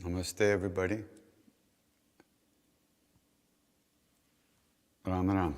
Namaste, everybody. Ram Ram.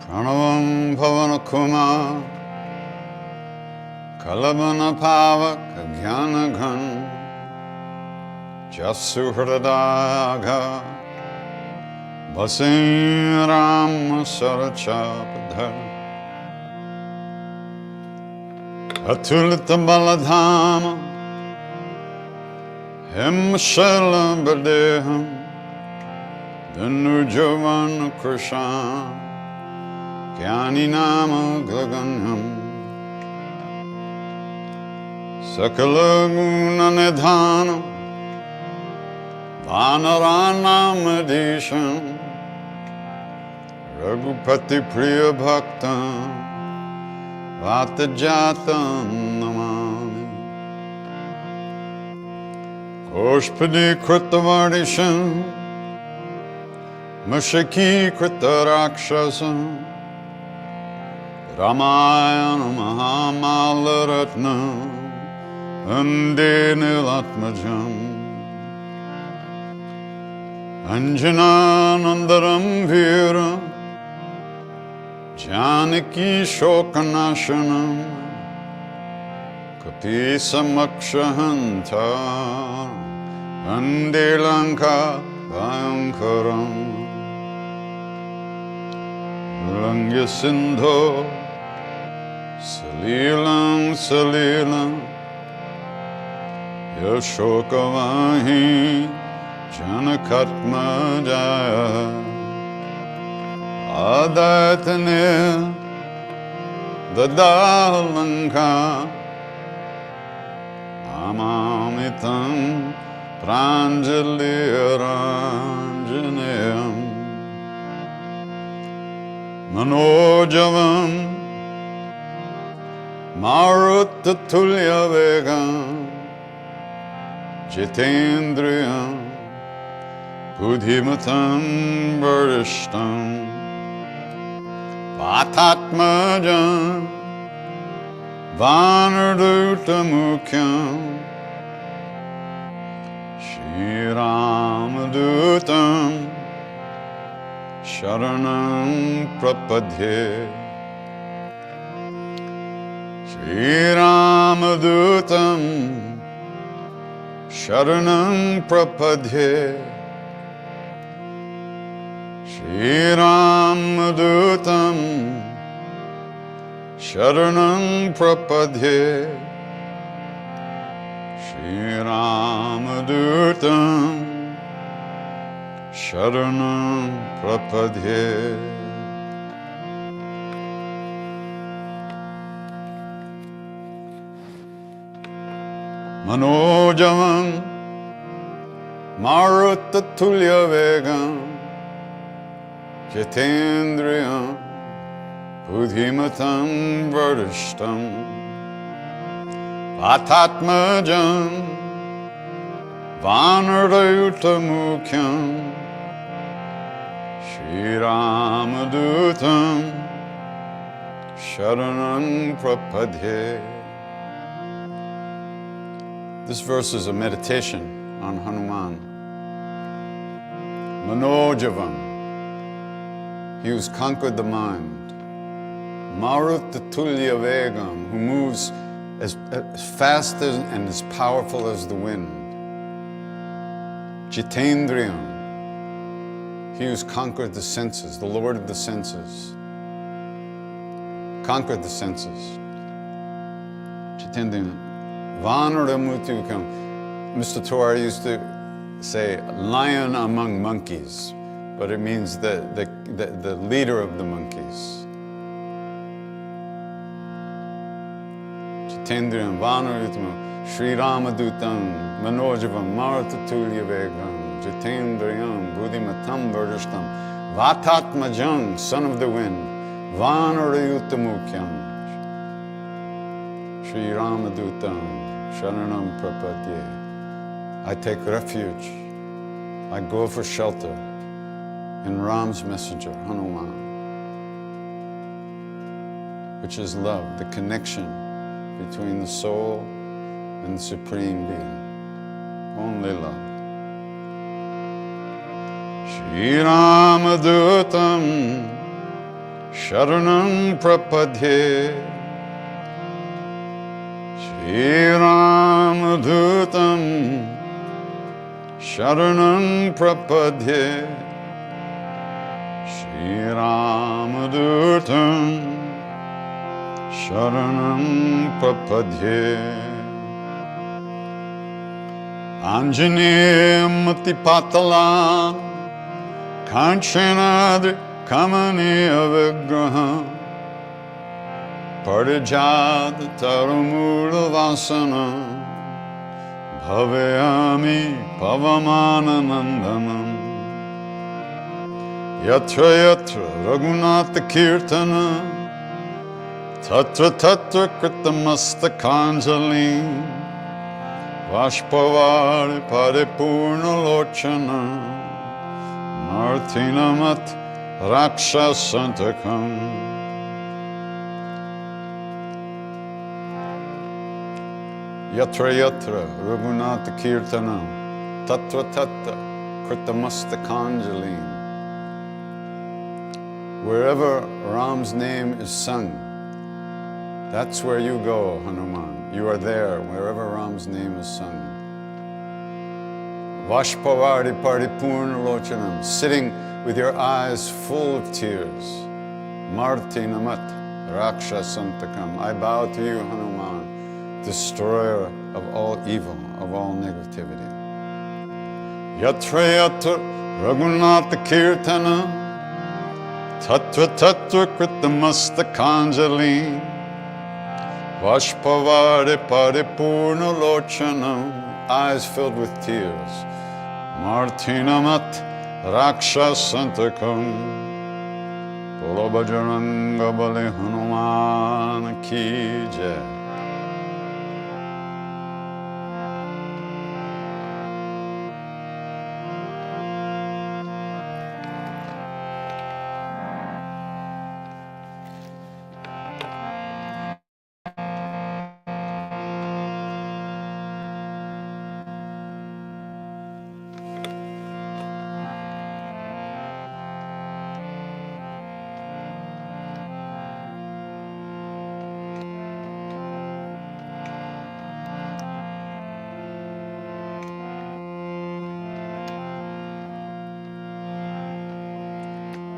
Pranavam Pavanakuma Kalabana Pavak Jnanaghan Jasuhradaga Basim Ram Sarachapadhar Atulita Baladhama Himshala Badeham Dhanujavan Krishna Jnani Nama Glaganyam Sakala Guna Nidhanam Vanaranam Adisham Raghupati Priya Bhaktam Vatajatam Namami Koshpadi Kritavardisham Mashaki Kritarakshasam Ramayana Mahamalaratna Ande Nilatmajam Anjana Nandaram Vira Janaki Shokanashanam Kapi Samakshahantar Ande Lanka Bhayankaram Langya Sindho Salilam Salilam Yashokavahi Janakatma Jaya Adatane Dadalanka Amamitam Pranjali Ranjaneyam Manojavam Maruttatulya Vegam Jitendriyam Buddhimatam Varishtam Vatatmajam Vanardutamukyam Shri Ramadutam Sharanam Prapadye Shri Ramadutam Sharanam Prapadye Shri Ramadutam Sharanam Prapadye Shri Ramadutam Sharanam Prapadye Manojavam Maruttatulya Vegam Jitendriyam Buddhimatam Varishtam Vatatmajam Vanardayutamukyam Shri Ramadutam Sharanam Prapadye. This verse is a meditation on Hanuman. Manojavam, he who's conquered the mind. Maruta Tulya Vegam, who moves as fast and as powerful as the wind. Jitendriyam, he who's conquered the senses, the Lord of the senses. Conquered the senses. Jitendriyam. Vanaramutukam. Mr. Torah used to say, lion among monkeys, but it means the leader of the monkeys. Jitendriyam Vanaramutukam Sri Ramadutam Manojavam Marutatulya Vegam Jitendriyam Buddhimatam Verdashtam Vatatmajam, son of the wind, Vanarayutamukyam Sri Ramadutam Sharanam Prapadye. I take refuge, I go for shelter in Ram's messenger, Hanuman, which is love, the connection between the soul and the Supreme Being. Only love. Shri Ramadutam Sharanam Prapadye. Shri Ramadutam Sharanam Prapadye. Shri Ramadutam Sharanam Prapadye. Anjaneyam Matipatalam Kanchanadri Kamaniya Vigraham Parijat Tarumula Vasana Bhavayami Pavamananandanam Yatra Yatra Raghunatha Kirtana Tatra Tatra Kritamastakhanjalim Vashpavari Paripurna Lochana Martinamat Rakshasantakam. Yatra Yatra Raghunatha Kirtanam Tatra Tatra Kritamastakhanjalim. Wherever Ram's name is sung, that's where you go, Hanuman. You are there, wherever Ram's name is sung. Vashpavari Paripurna Lochanam, sitting with your eyes full of tears. Marti Namat Rakshasantakam. I bow to you, Hanuman, destroyer of all evil, of all negativity. Yatra Yatra Raghunatha Kirtana Tatra Tatra Kritamastakhanjalim Vashpavari Paripurna Lochanam, eyes filled with tears. Martinamat Rakshasantakam. Bolo Bajranga Bali Hanuman ki jai.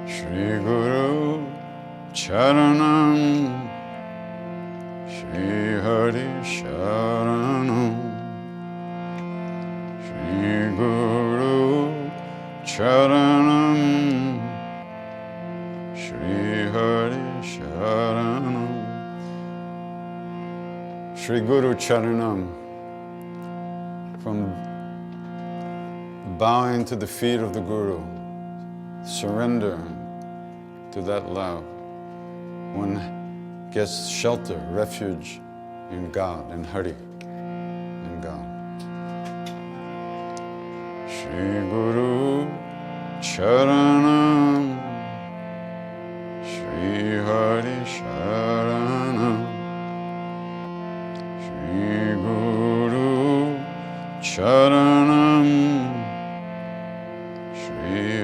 Shri Guru Charanam Shri Hari Sharanam Shri Guru Charanam Shri Hari Sharanam. Shri Guru Charanam, from bowing to the feet of the Guru, surrender to that love. One gets shelter, refuge in God, in Hari, in God. Shri Guru Charanam Shri Hari Sharanam Shri Guru Charanam Shri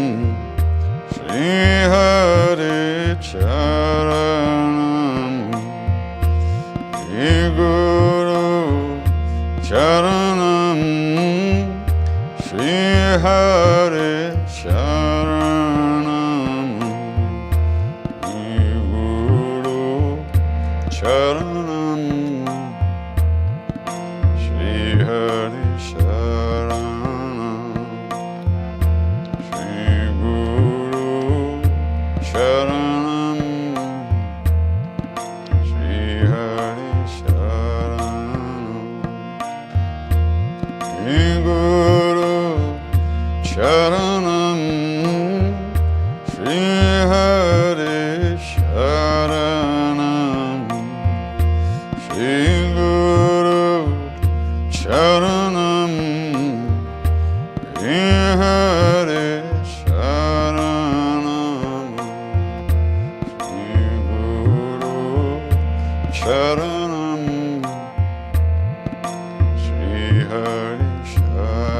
Hare Sharanam, Guru Charanam, Shri Hare Sharanam, Shri Guru Charanam, Shri Hare Sharanam, Shri Guru Charanam, Shri Hare Sharanam, Shri Guru Charanam, Shri Hare Sharanam, Shri Guru Charanam, Shri Hare Sharanam,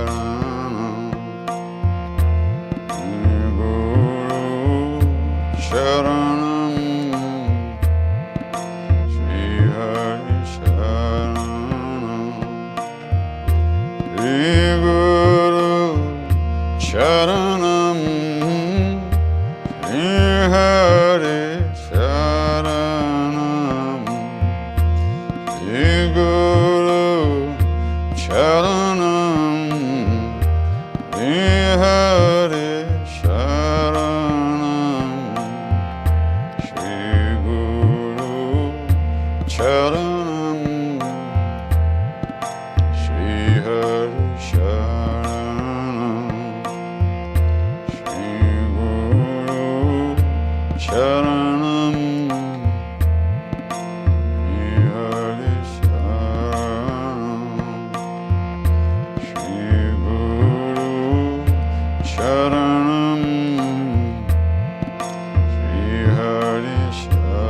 Sharanam, Shri Hare Sharanam, Shri Guru Charanam, Shri Hare Sharanam, Shri Guru Charanam, Shri Hare Sharanam, Shri Guru Charanam, Shri Hare Sharanam, Shri Guru Charanam, Shri Hare Sharanam, Shri Guru Charanam, Shri Hare Sharanam.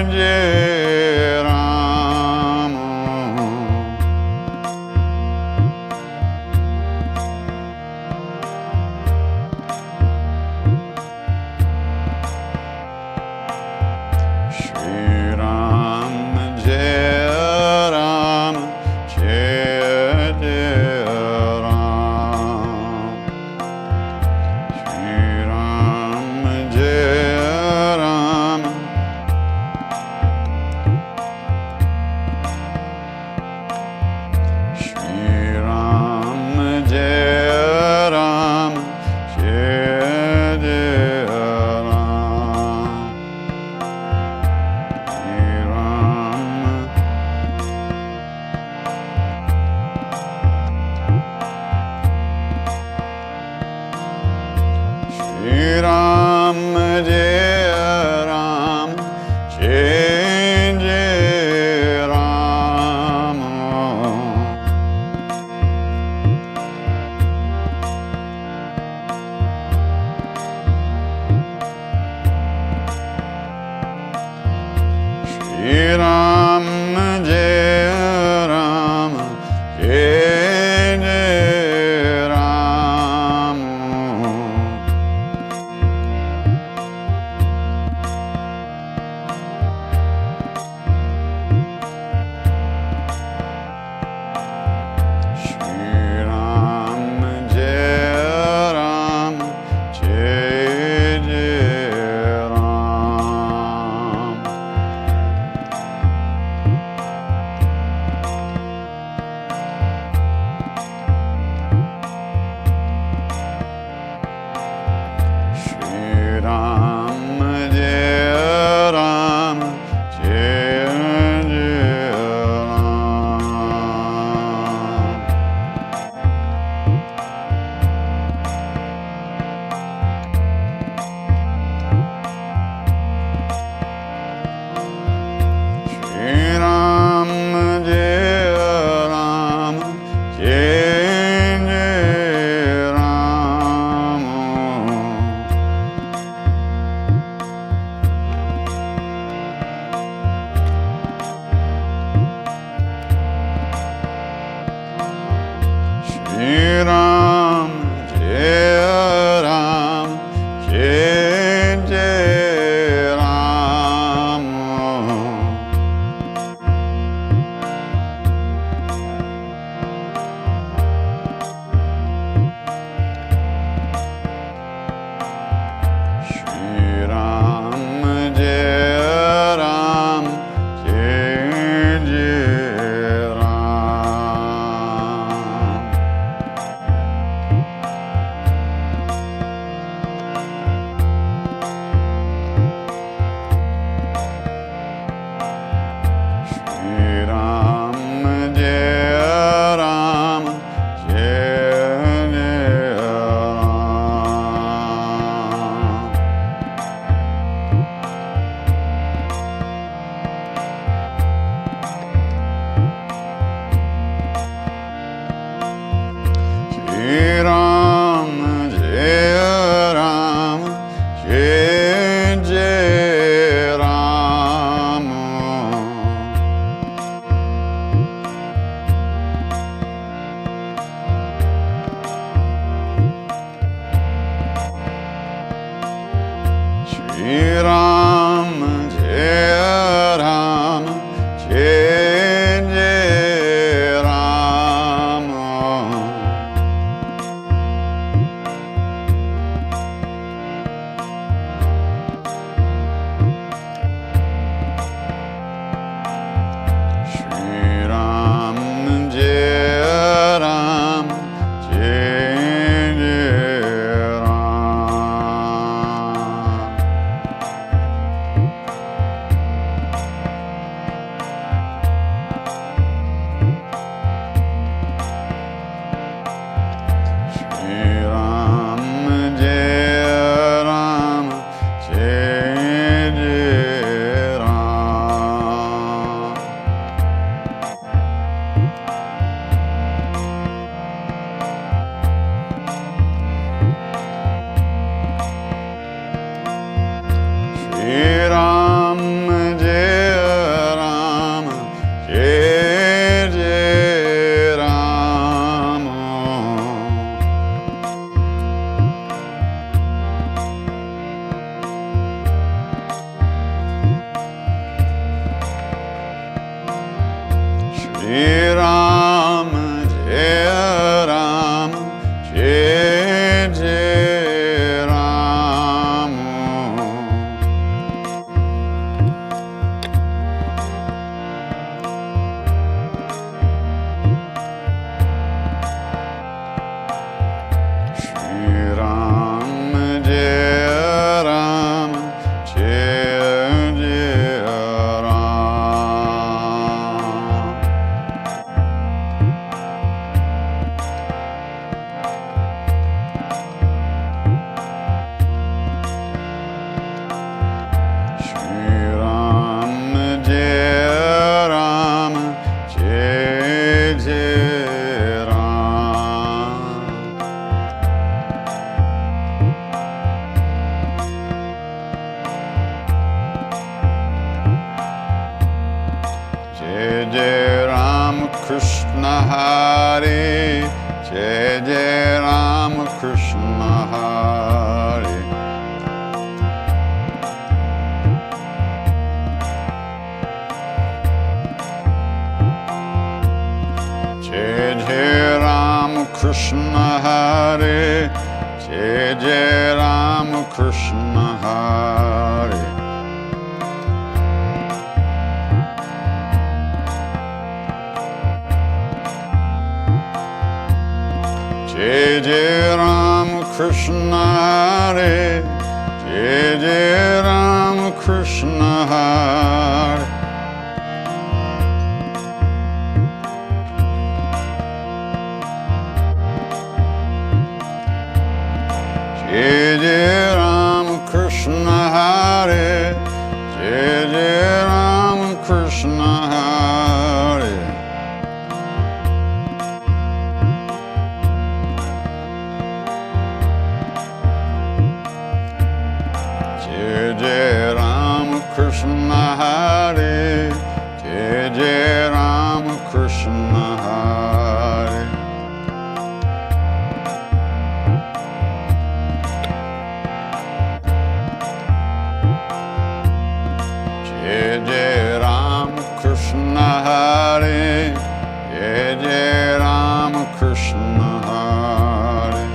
Jai Ram. Shri Ram Jai Ram, Jai Jai Ram. Shri Ram Jai Ram. Shri Ram Jai Ram, Jai Jai Ram. Shri Ram. Shri Ram Jai Ram, Jai Jai Ram. Shri Ram Jai Ram, Jai Jai Ram. Shri Ram Jai Ram, Jai Jai Ram. Shri Ram Jai Ram, Jai Jai Ram. Shri Ram Jai Ram, Jai Jai Ram. Shri Ram Jai Ram, Jai Jai Ram. Shri Ram Jai Ram, Jai Jai Ram. Shri Ram, Jai Ram, Jai Jai Ram. Shri Ram, Jai Ram, Jai Jai Ram. Shri Ram, Jai Ram, Jai Jai Ram. Jai Jai Ram Krishna Hare, Jai Jai Ram Krishna Hare. Jai Jai Ram Krishna Hare, Jai Jai Ram Krishna Hare. Jai Jai Ram Krishna Hare, Jai Jai Ram Krishna Hare. Jai Jai Ram Krishna Hare, Jai Jai Ram Krishna Hare. Jai Jai Ram Krishna Hare, Jai Jai Ram Krishna Hare. Jai Jai Ram Krishna Hare, Jai Jai Ram Krishna Hare.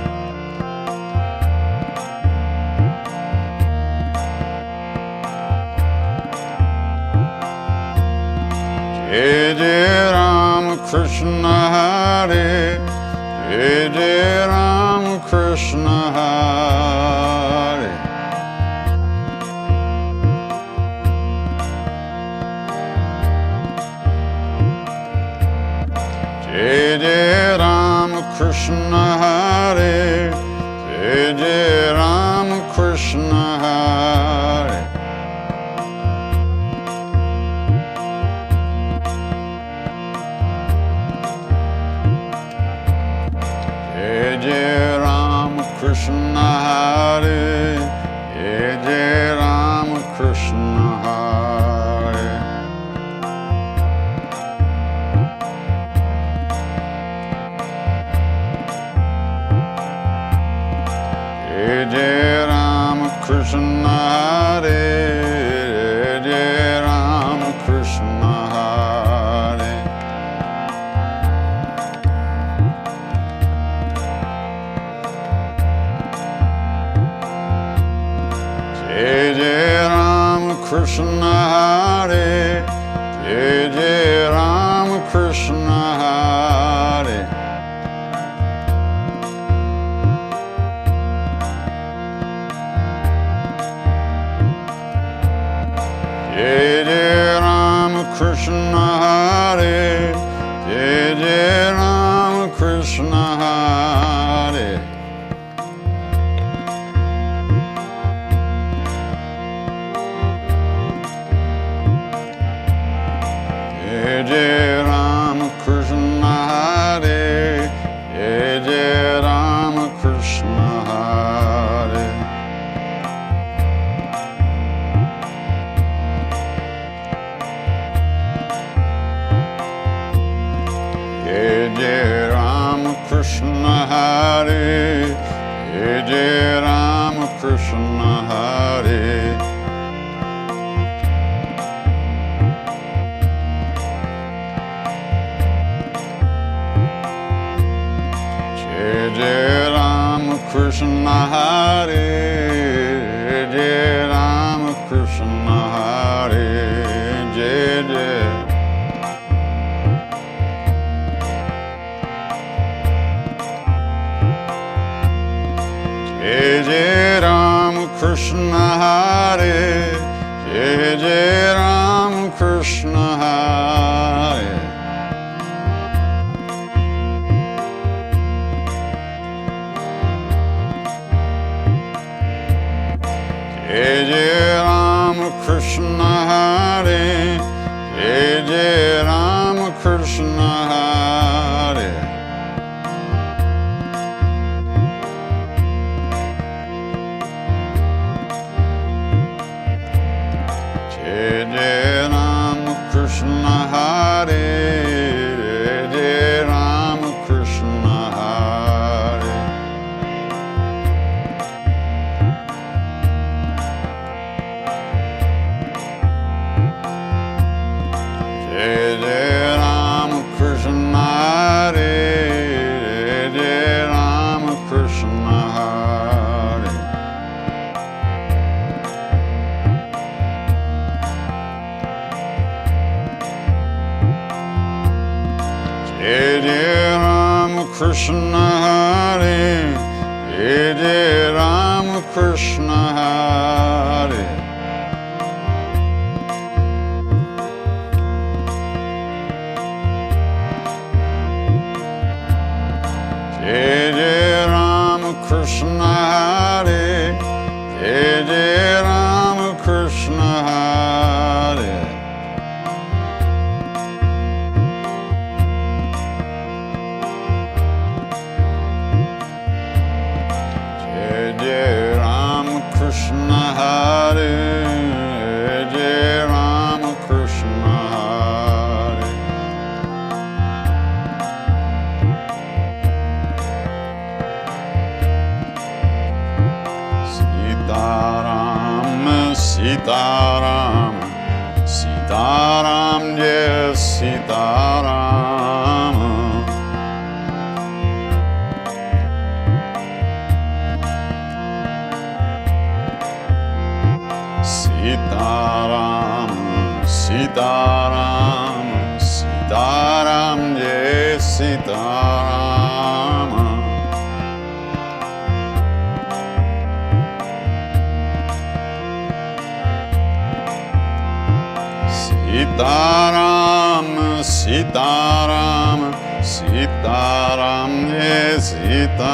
Jai Jai Ram Krishna Hare, Jai Jai Ram Krishna Hare. Jai Jai Ram Krishna Hare, Jai Jai Ram Krishna Hare. Jai Jai Ram Krishna Hare, Jai Jai Ram Krishna Hare. Jai Jai Ram Krishna Hare, Jai Ram Krishna Hare. Jai Jai Ram Krishna Hare, Jai Jai Ram Krishna Hare. Jai Jai Ram Krishna Hare, Jai Jai Ram Krishna Hare. Jai Jai Ram Krishna Hare, Jai Jai Ram Krishna Hare. Jai Jai Ram Krishna Hare, Jai Jai Ram Krishna Hare. Krishna Hare Jai Ram Krishna Hare Jai Jai Jai Jai Ram Krishna Hare Jai Jai Ram Krishna Hare Jai Jai Ram Krishna Hare Jai Jai Ram Krishna Hare Jai Jai Ram Krishna Hare Jai Ram Krishna Hare Jai Jai Ram Krishna Hare Jai Ram Krishna Hare Jai Jai Ram Krishna Hare Jai Jai Ram Krishna Hare Jai Jai Ram Krishna Hare Jai Jai Ram Krishna Hare Jai Jai Ram Krishna Hare Jai Ram Krishna Hare Sitaram Sitaram Sitaram Jai Sitaram Sitaram Sitaram Sitaram Jai Sitaram Sitaram Sitaram Sitaram Jai Sitaram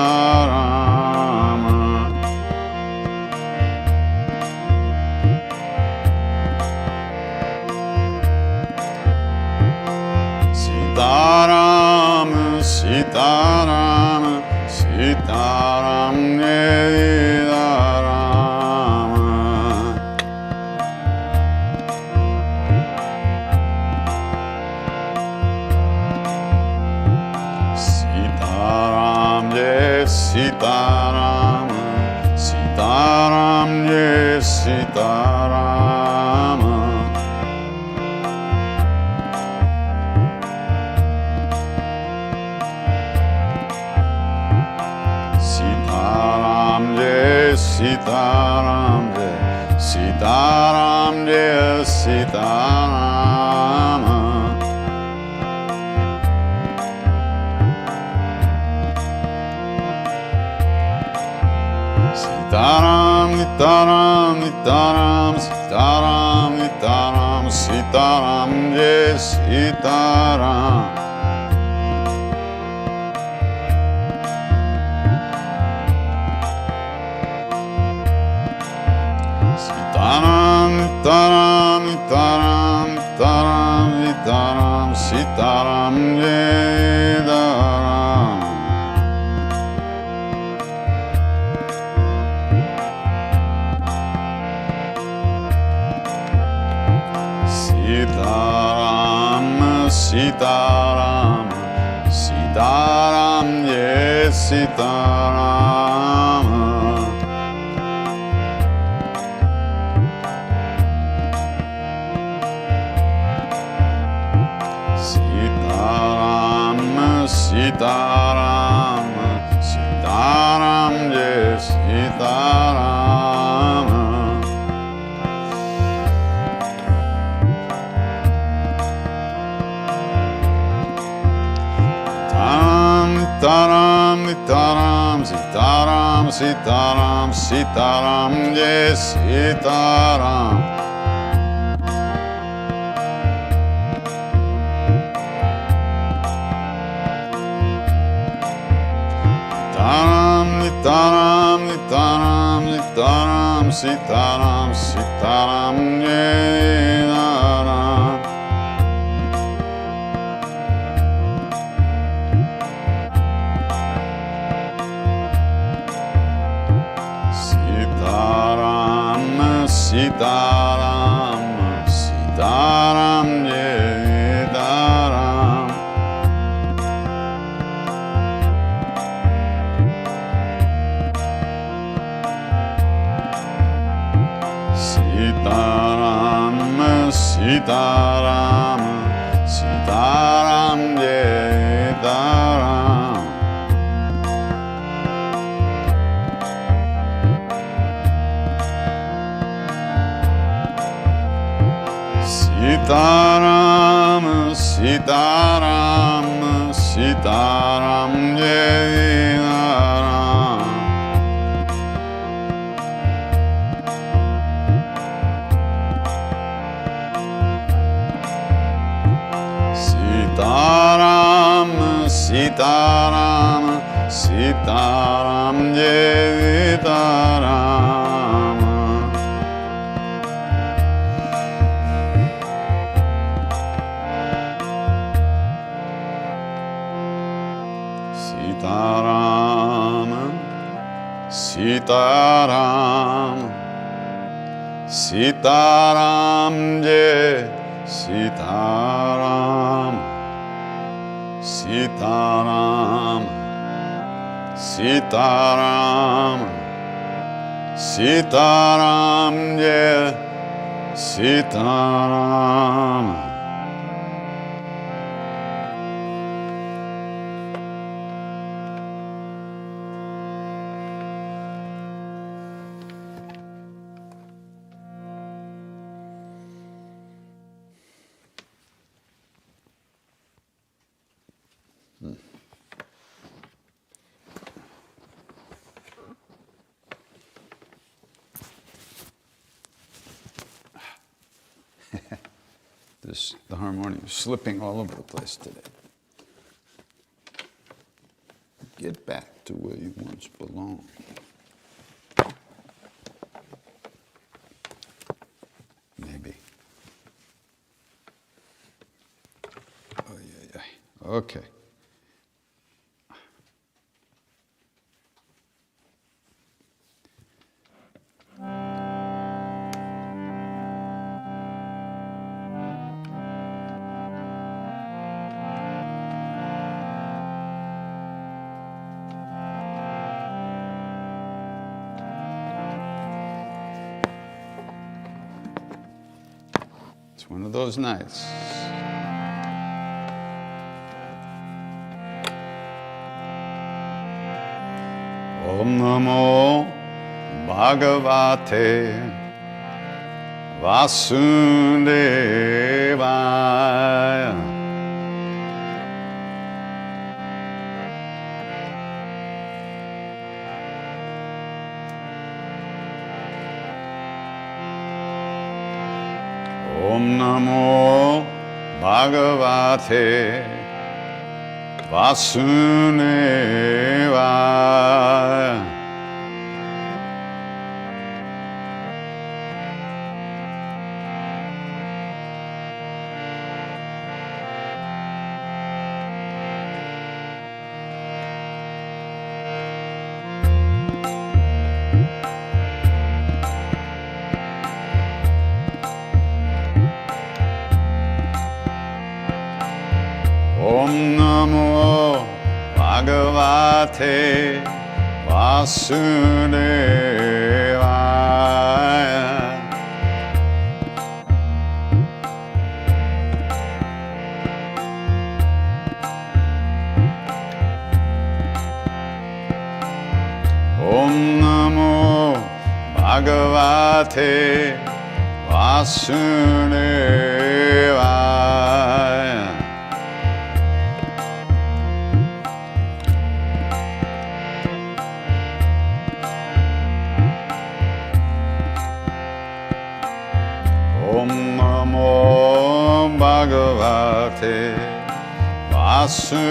Sitaram Sitaram Sitaram Jai Sitaram Sitaram Jai Sitaram Sitaram Jai Sitaram Sitaram Jai Sitaram Jai Sitaram Jai Sitaram Sitaram Nitaram Nitaram Sitaram Nitaram Sitaram Jai Sitaram Sitaram Nitaram Nitaram Nitaram Nitaram Sitaram Jai Sitaram Sitaram Sitaram Jai Sitaram Sitaram Sitaram Sitaram Jai Sitaram, Nitaram, Sitaram, Sitaram, Sitaram, Jai Sitaram. Nitaram, Nitaram, Nitaram, Sitaram, Sitaram, Jai Naram. Sitaram, Sitaram, Sitaram, Jai Naram. Sitaram, Sitaram, Sitaram, Jai Naram. Sitaram, Sitaram, Sitaram, Jai Naram. Sitaram, Sitaram, Sitaram, Jai Naram. Sitaram, Sitaram, Sitaram, Jai Sitaram. Sitaram, Sitaram, Sitaram, Jai Sitaram. The harmonium is slipping all over the place today. Get back to where you once belonged. Maybe. Oh, yeah. Okay. It's one of those nights. Om Namo Bhagavate Vasudevaya. Om Namo Bhagavate Vasudevaya. Om Namo Bhagavate Vasudevaya. Om Namo Bhagavate Vasudevaya. Bhagavate Vasudevaya.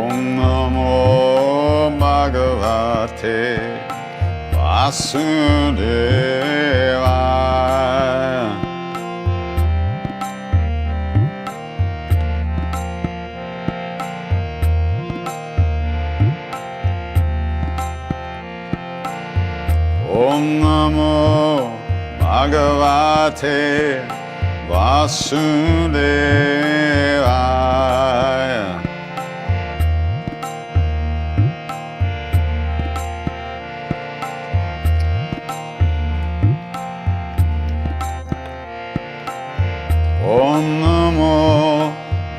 Om Namo Bhagavate Vasudevaya. Om Namo Bhagavate Vasudevaya. Om Namo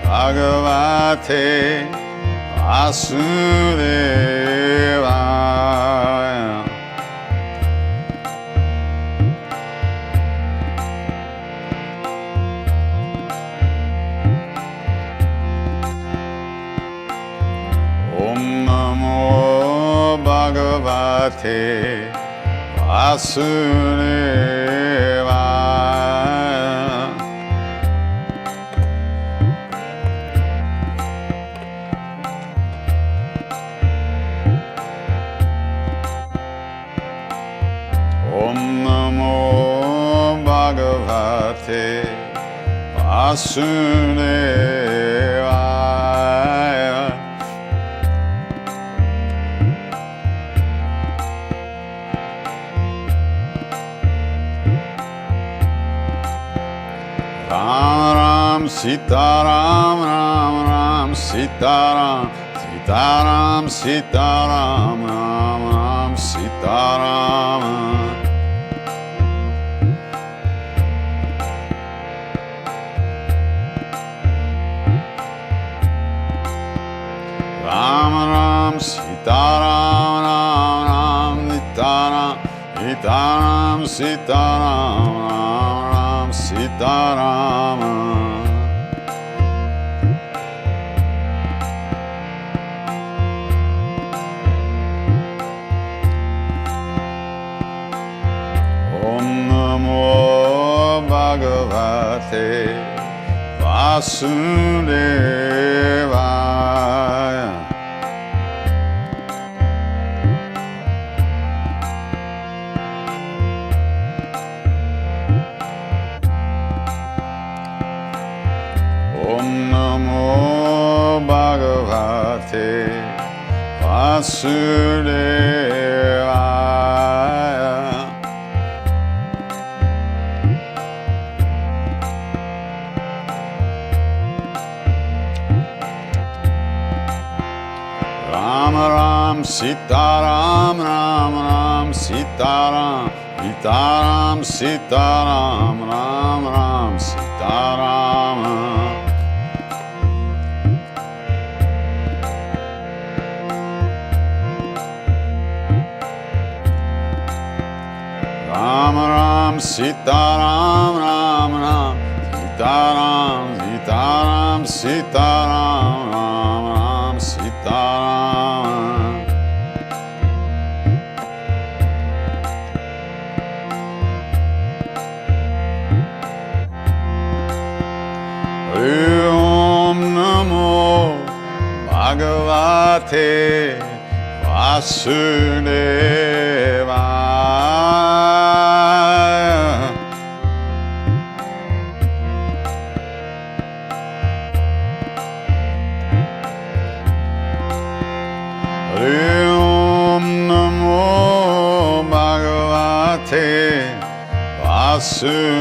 Bhagavate Vasudevaya. Om Namo Bhagavate Vasudevaya. Om Namo Bhagavate Vasudevaya. Ram Ram Sita Ram Ram Ram Sita Ram Sita Ram Sita Ram Ram Ram Sita Ram. Ram Ram Sita Ram Ram Ram Sita Ram Sita Ram Sita Ram Ram Ram Sita Ram. Om Namo Bhagavate Vasudevaya. Om Namo Bhagavate Vasudevaya. Ram Ram Sita Ram Ram Ram Sita Ram Sita Ram Sita Ram Ram Ram Sita Ram. Ram Ram Sita Ram Ram Ram Sita Ram Sita Ram Sita Ram Ram Ram Sita Ram. Om Namo Bhagavate Vasudevaya. Om Namo Bhagavate Vasudevaya.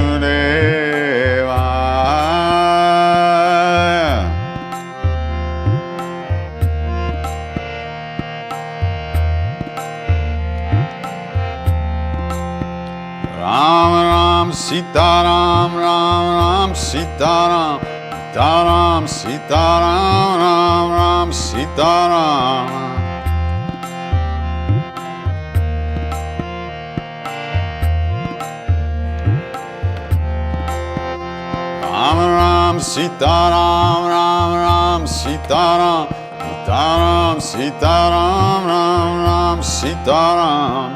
Ram Ram Sita Ram Ram Ram Sita Ram Sita Ram Sita Ram Ram Ram Sita Ram. Sitaram, Ram Ram, Sitaram, Sitaram, Sitaram, Ram Ram, Sitaram.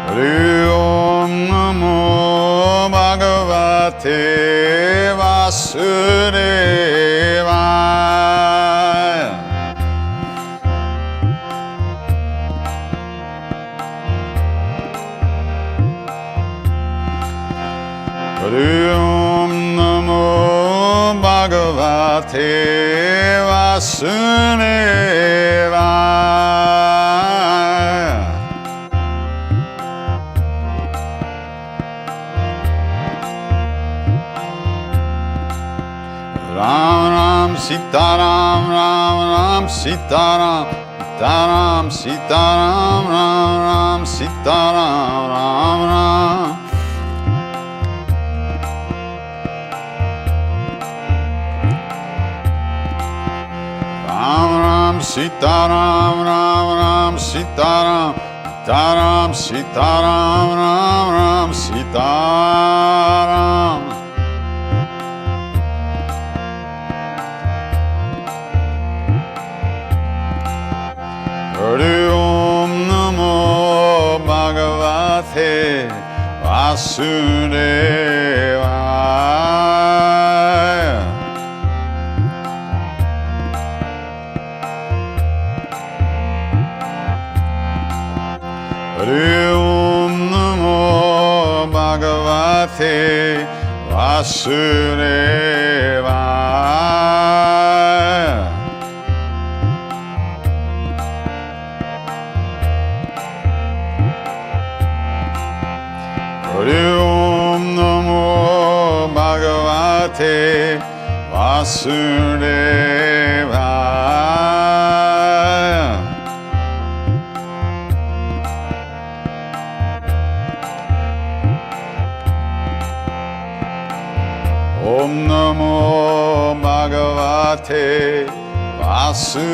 Hari Om Namo Bhagavate Vasudevaya. Hari Om Namo Bhagavate Vasudevaya. Ram Ram Sitaram, Ram Ram Sitaram, Sitaram Sitaram, Ram Ram Sitaram, Ram Ram. Ram Ram Sitaram, Ram Ram Sitaram, Sitaram Sitaram, Ram Ram Sitaram. Hari Om Namo Bhagavate Vasudevaya. Hari Om Namo Bhagavate Vasudevaya. Hari Om Namo Bhagavate Vasudevaya. Om Namo Bhagavate Vasudevaya.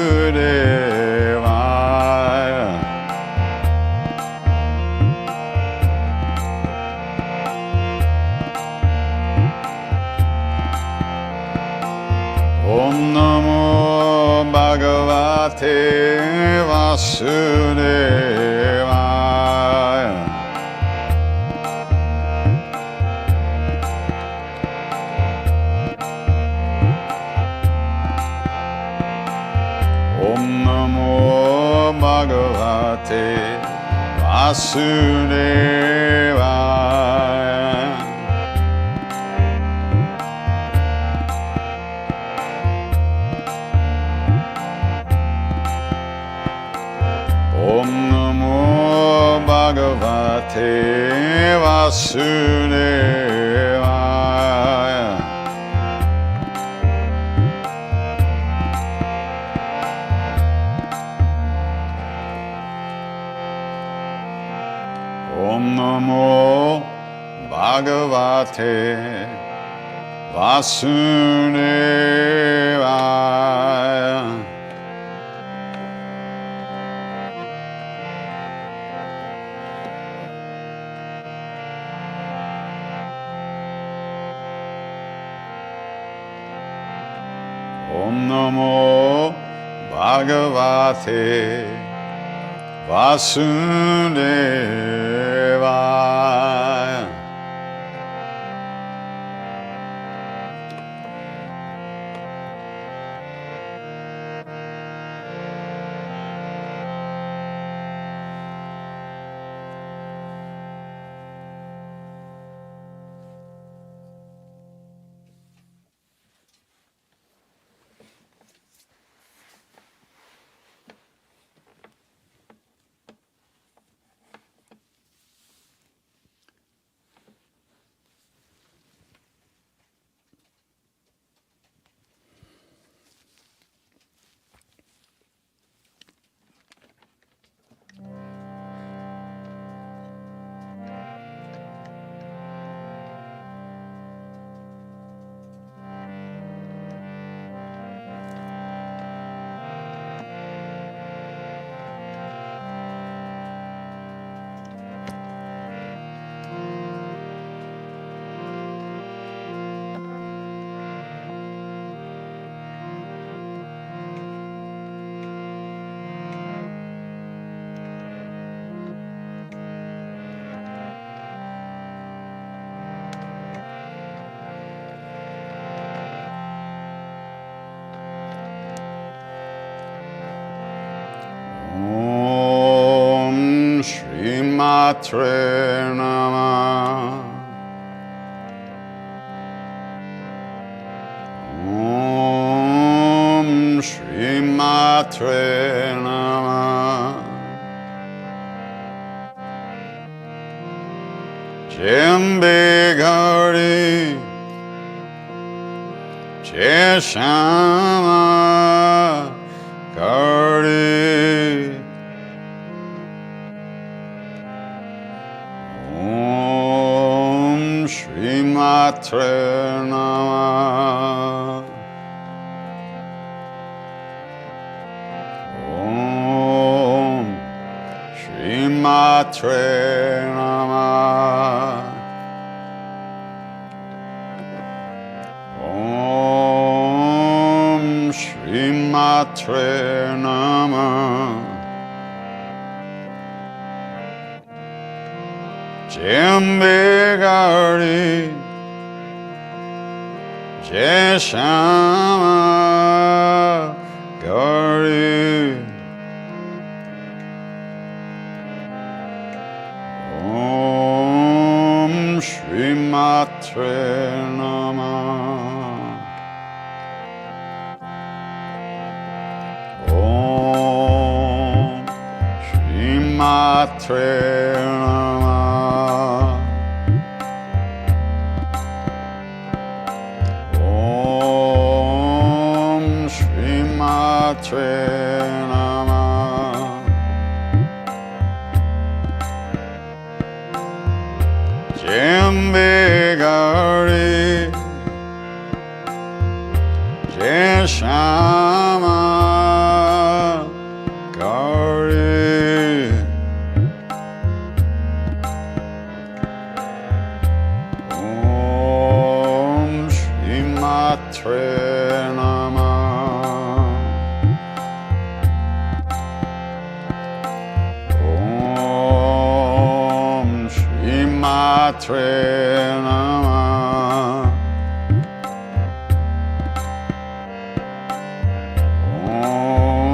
Om Namo Bhagavate Vasudevaya. Om Namo Bhagavate Vasudevaya. Om Namo Bhagavate Vasudevaya. Om Namo Bhagavate Vasudevaya. Om Namo Bhagavate Vasudevaya. Shri Matre Namah. Om Shri Matre Namah. Jembe Gauri Jai Shama Gauri. Om Shri Matre Namah. Om Shri Matre Namah. Om Shri Matre Namah. Jembe Gauri Jai Shama Gauri. Om Shri Matre Namah. Om Shri Matre Namah. Om Shri Matre Namah. Jembe Gauri Jai Shama Gauri. Om Shri Matre Namah. Om Shri Matre Namah.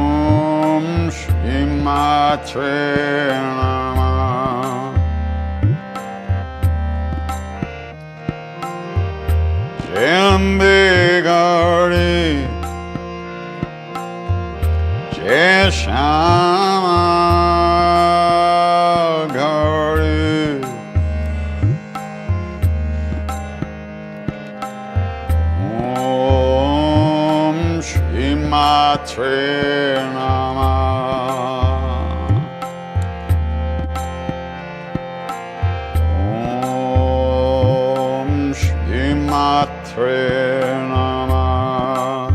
Om Shri Matre Namah. Jembe Gauri Jai Shama Gauri. Om Shri Matre Namah. Om Shri Matre Namah.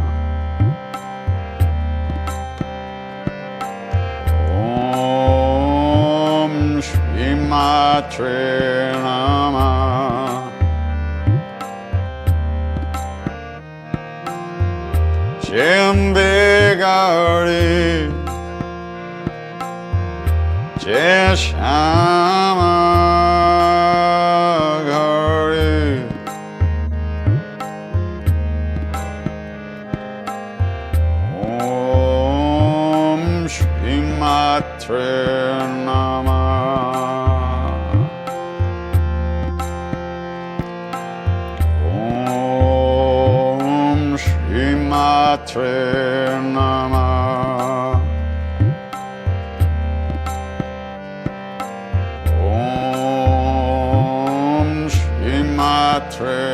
Om Shri Matre Namah. Jembe Gauri Jai Shama Gauri. Om Shri Matre Namah. Om Shri Matre Namah. Om Shri Matre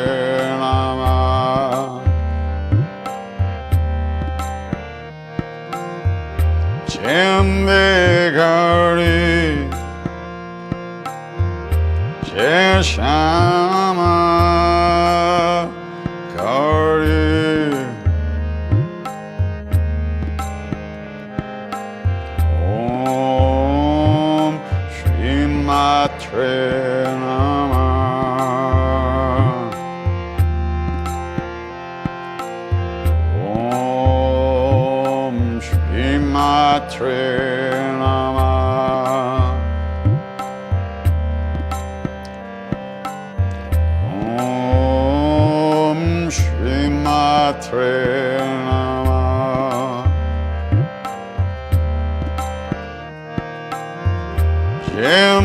Namah. Jembe Gauri Jai Shama Gauri. Om Shri Matre Namah. Om Shri Matre Namah. Om Shri Matre Namah. Jai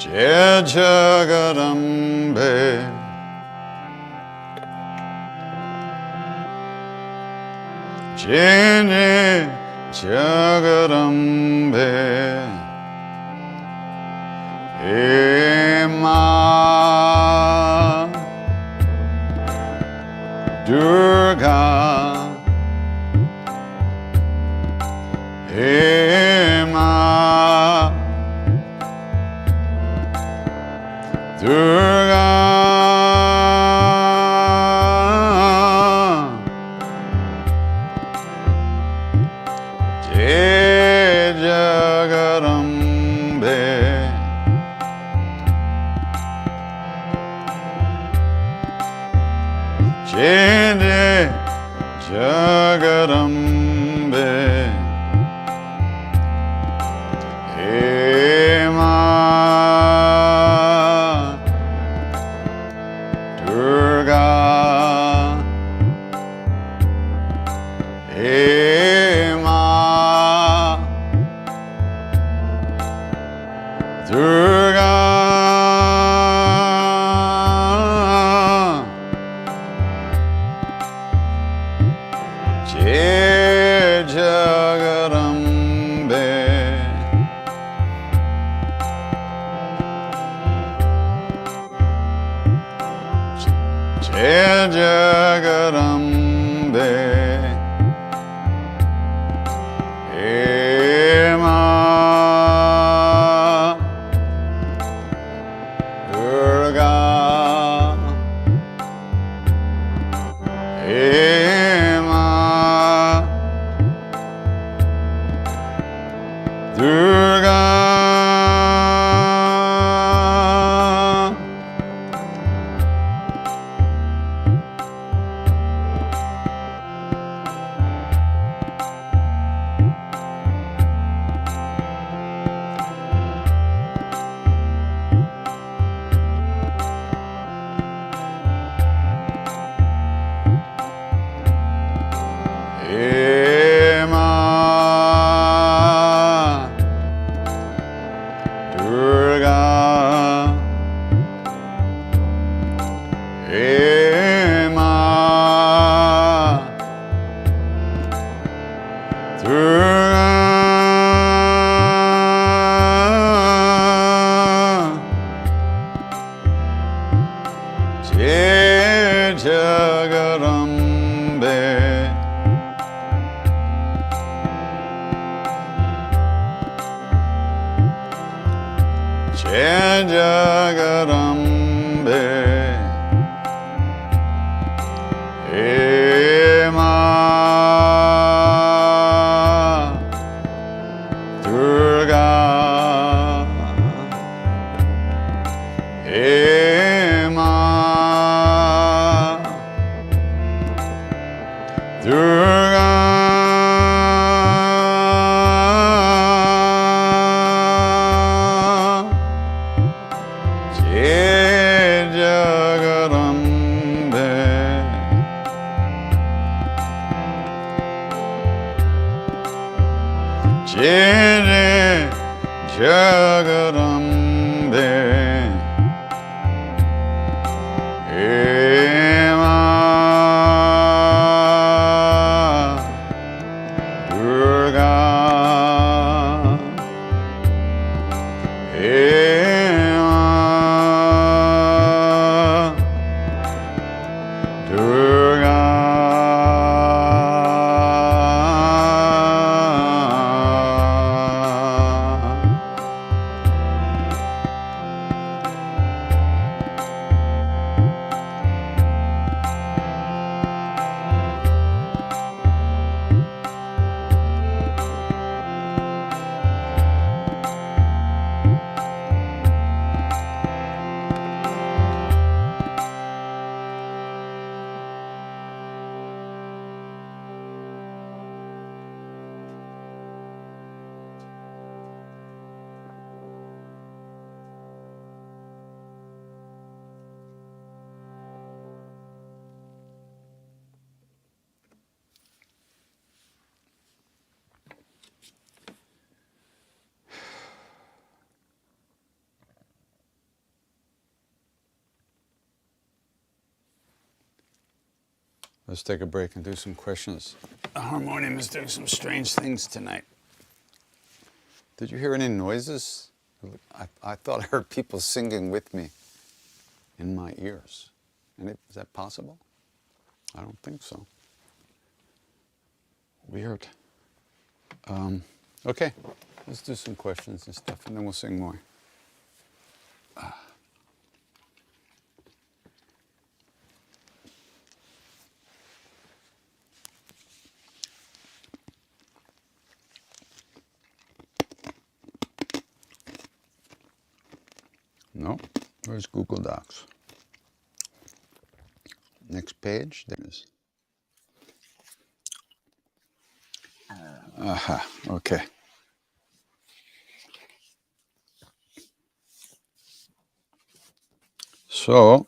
Jai Jagarambe, Jai Jagarambe, Ema Durga, Ema Durga, Jai Jagarambe, Jai Jagarambe, Ema Durga, Ema Durga, Jai Jagarambe, Jai Jagarambe, Ema Durga, Ema Durga, Ema Durga, Ema Durga, Jai Jagarambe, Jai Jagarambe, Ema Durga, Ema Let's take a break and do some questions. The harmonium is doing some strange things tonight. Did you hear any noises? I thought I heard people singing with me in my ears. Is that possible? I don't think so. Weird. Okay, let's do some questions and stuff, and then we'll sing more. No, where's Google Docs? Next page, there it is. Aha, okay. So,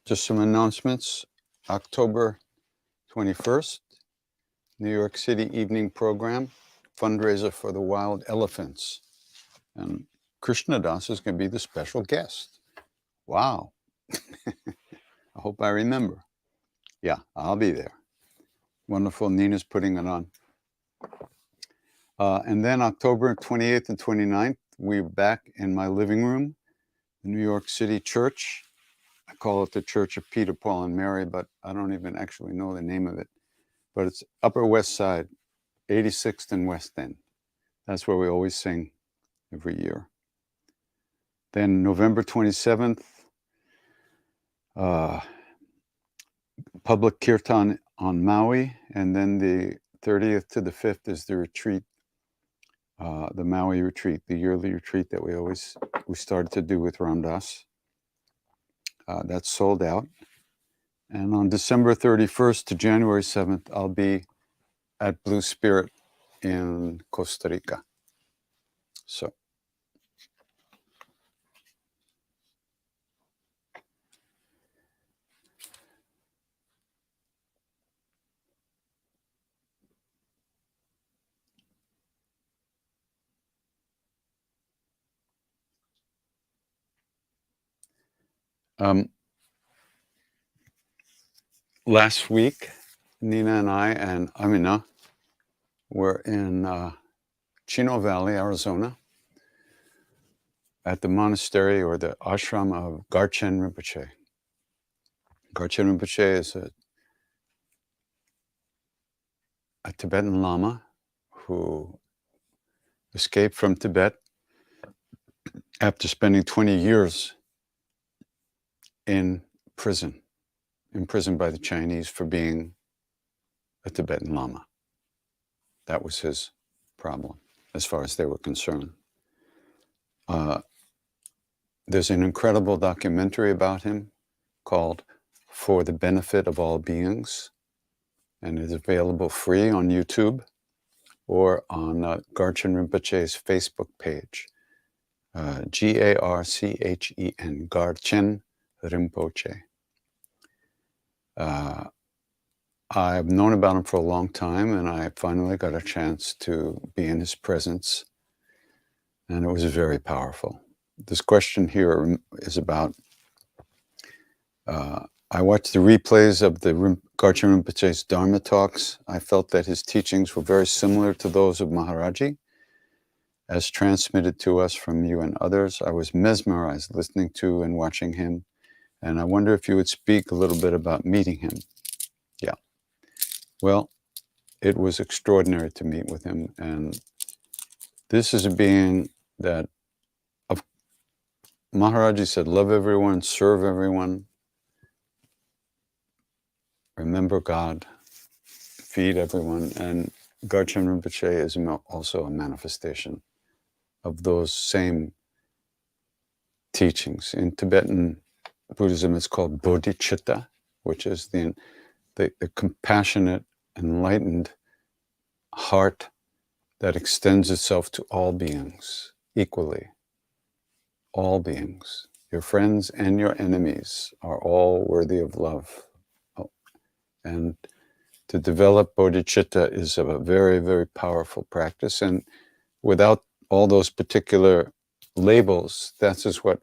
just some announcements. October 21st, New York City evening program, fundraiser for the wild elephants. And Krishna Das is going to be the special guest. Wow. I hope I remember. Yeah, I'll be there. Wonderful. Nina's putting it on. And then October 28th and 29th, we're back in my living room, the New York City Church. I call it the Church of Peter, Paul, and Mary, but I don't even actually know the name of it. But it's Upper West Side, 86th and West End. That's where we always sing every year. Then November 27th, public kirtan on Maui. And then the 30th to the 5th is the retreat, the Maui retreat, the yearly retreat that we started to do with Ram Dass. That's sold out. And on December 31st to January 7th, I'll be at Blue Spirit in Costa Rica. So. Last week, Nina and I and Amina were in Chino Valley, Arizona, at the monastery or the ashram of Garchen Rinpoche. Garchen Rinpoche is a Tibetan Lama who escaped from Tibet after spending 20 years in prison, imprisoned by the Chinese for being a Tibetan Lama. That was his problem, as far as they were concerned. There's an incredible documentary about him called For the Benefit of All Beings, and it's available free on YouTube or on Garchen Rinpoche's Facebook page, Garchen, Garchen Rinpoche. I've known about him for a long time, and I finally got a chance to be in his presence And it was very powerful. This question here is about, I watched the replays of the Garchen Rinpoche's Dharma talks. I felt that his teachings were very similar to those of Maharaji, as transmitted to us from you and others. I was mesmerized listening to and watching him, and I wonder if you would speak a little bit about meeting him. Yeah. Well, it was extraordinary to meet with him, and this is a being that Maharaji said, love everyone, serve everyone, remember God, feed everyone. And Garchen Rinpoche is also a manifestation of those same teachings. In Tibetan Buddhism, it's called bodhicitta, which is the compassionate, enlightened heart that extends itself to all beings equally. All beings, your friends and your enemies, are all worthy of love. And to develop bodhicitta is a very, very powerful practice. And without all those particular labels, that's just what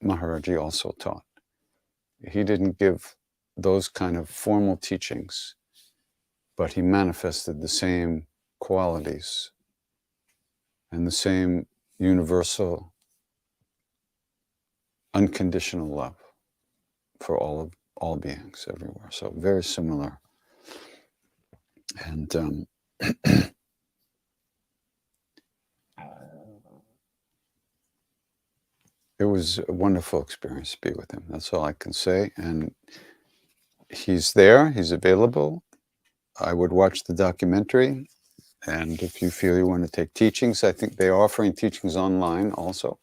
Maharaji also taught. He didn't give those kind of formal teachings, but he manifested the same qualities and the same universal, unconditional love for all beings everywhere. So very similar. And it was a wonderful experience to be with him. That's all I can say. And he's there, he's available. I would watch the documentary. And if you feel you want to take teachings, I think they're offering teachings online also.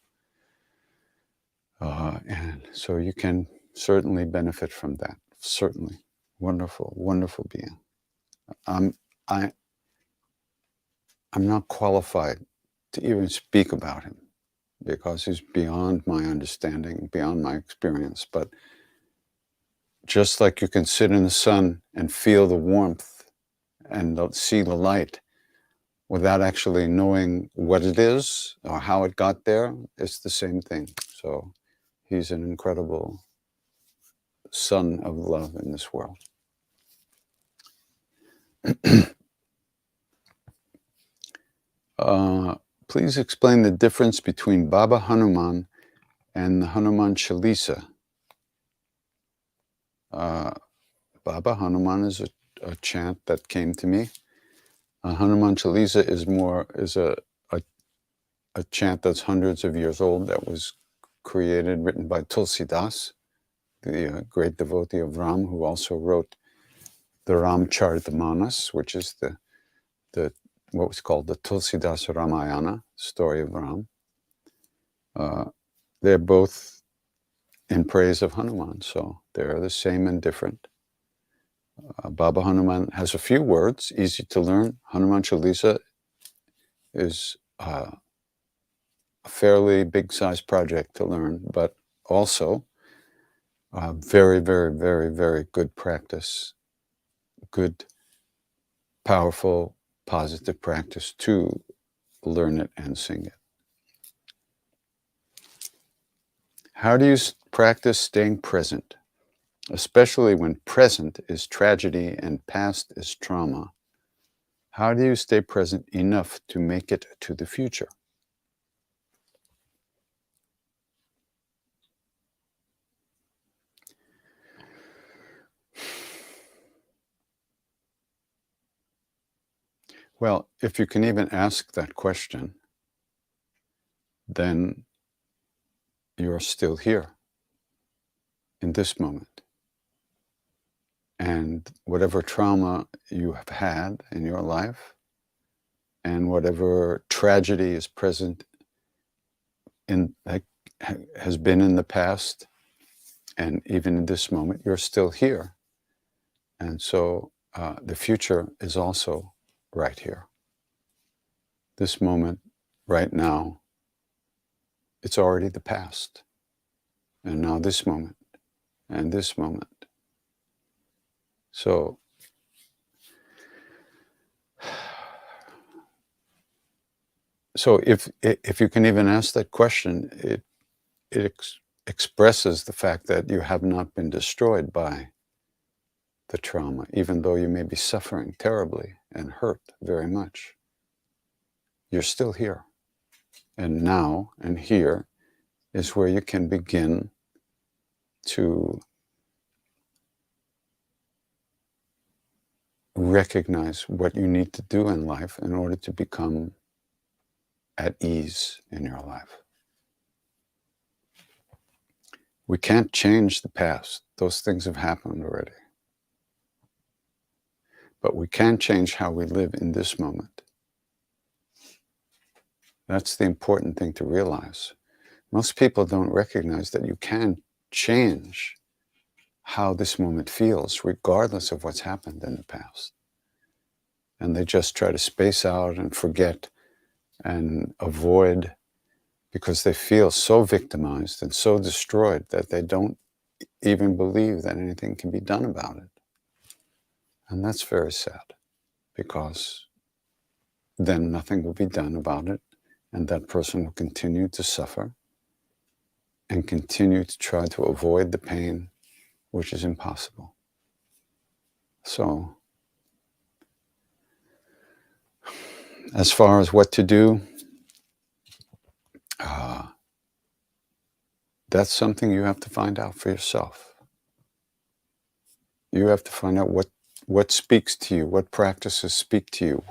And so you can certainly benefit from that. Certainly. Wonderful, wonderful being. I'm not qualified to even speak about him because he's beyond my understanding, beyond my experience. But just like you can sit in the sun and feel the warmth and see the light without actually knowing what it is or how it got there, it's the same thing. So he's an incredible sun of love in this world. Please explain the difference between Baba Hanuman and the Hanuman Chalisa. Baba Hanuman is a chant that came to me. Hanuman Chalisa is a chant that's hundreds of years old that was written by Tulsidas, the great devotee of Ram, who also wrote the Ramcharitamanas, which is the what was called the Tulsidas Ramayana, story of Ram. They're both in praise of Hanuman, so they're the same and different. Baba Hanuman has a few words, easy to learn. Hanuman Chalisa is a fairly big-sized project to learn, but also very, very, very, very good practice. Good, powerful, positive practice to learn it and sing it. How do you practice staying present, especially when present is tragedy and past is trauma? How do you stay present enough to make it to the future? Well, if you can even ask that question, then you're still here in this moment. And whatever trauma you have had in your life, and whatever tragedy is present has been in the past, and even in this moment, you're still here. And so the future is also right here. This moment, right now, it's already the past. And now this moment, and this moment. So So if you can even ask that question, it expresses the fact that you have not been destroyed by the trauma, even though you may be suffering terribly and hurt very much. You're still here. And now and here is where you can begin to recognize what you need to do in life in order to become at ease in your life. We can't change the past. Those things have happened already. But we can change how we live in this moment. That's the important thing to realize. Most people don't recognize that you can change how this moment feels, regardless of what's happened in the past. And they just try to space out and forget and avoid, because they feel so victimized and so destroyed that they don't even believe that anything can be done about it. And that's very sad, because then nothing will be done about it, and that person will continue to suffer and continue to try to avoid the pain, which is impossible. So, as far as what to do, that's something you have to find out for yourself. You have to find out what speaks to you, what practices speak to you,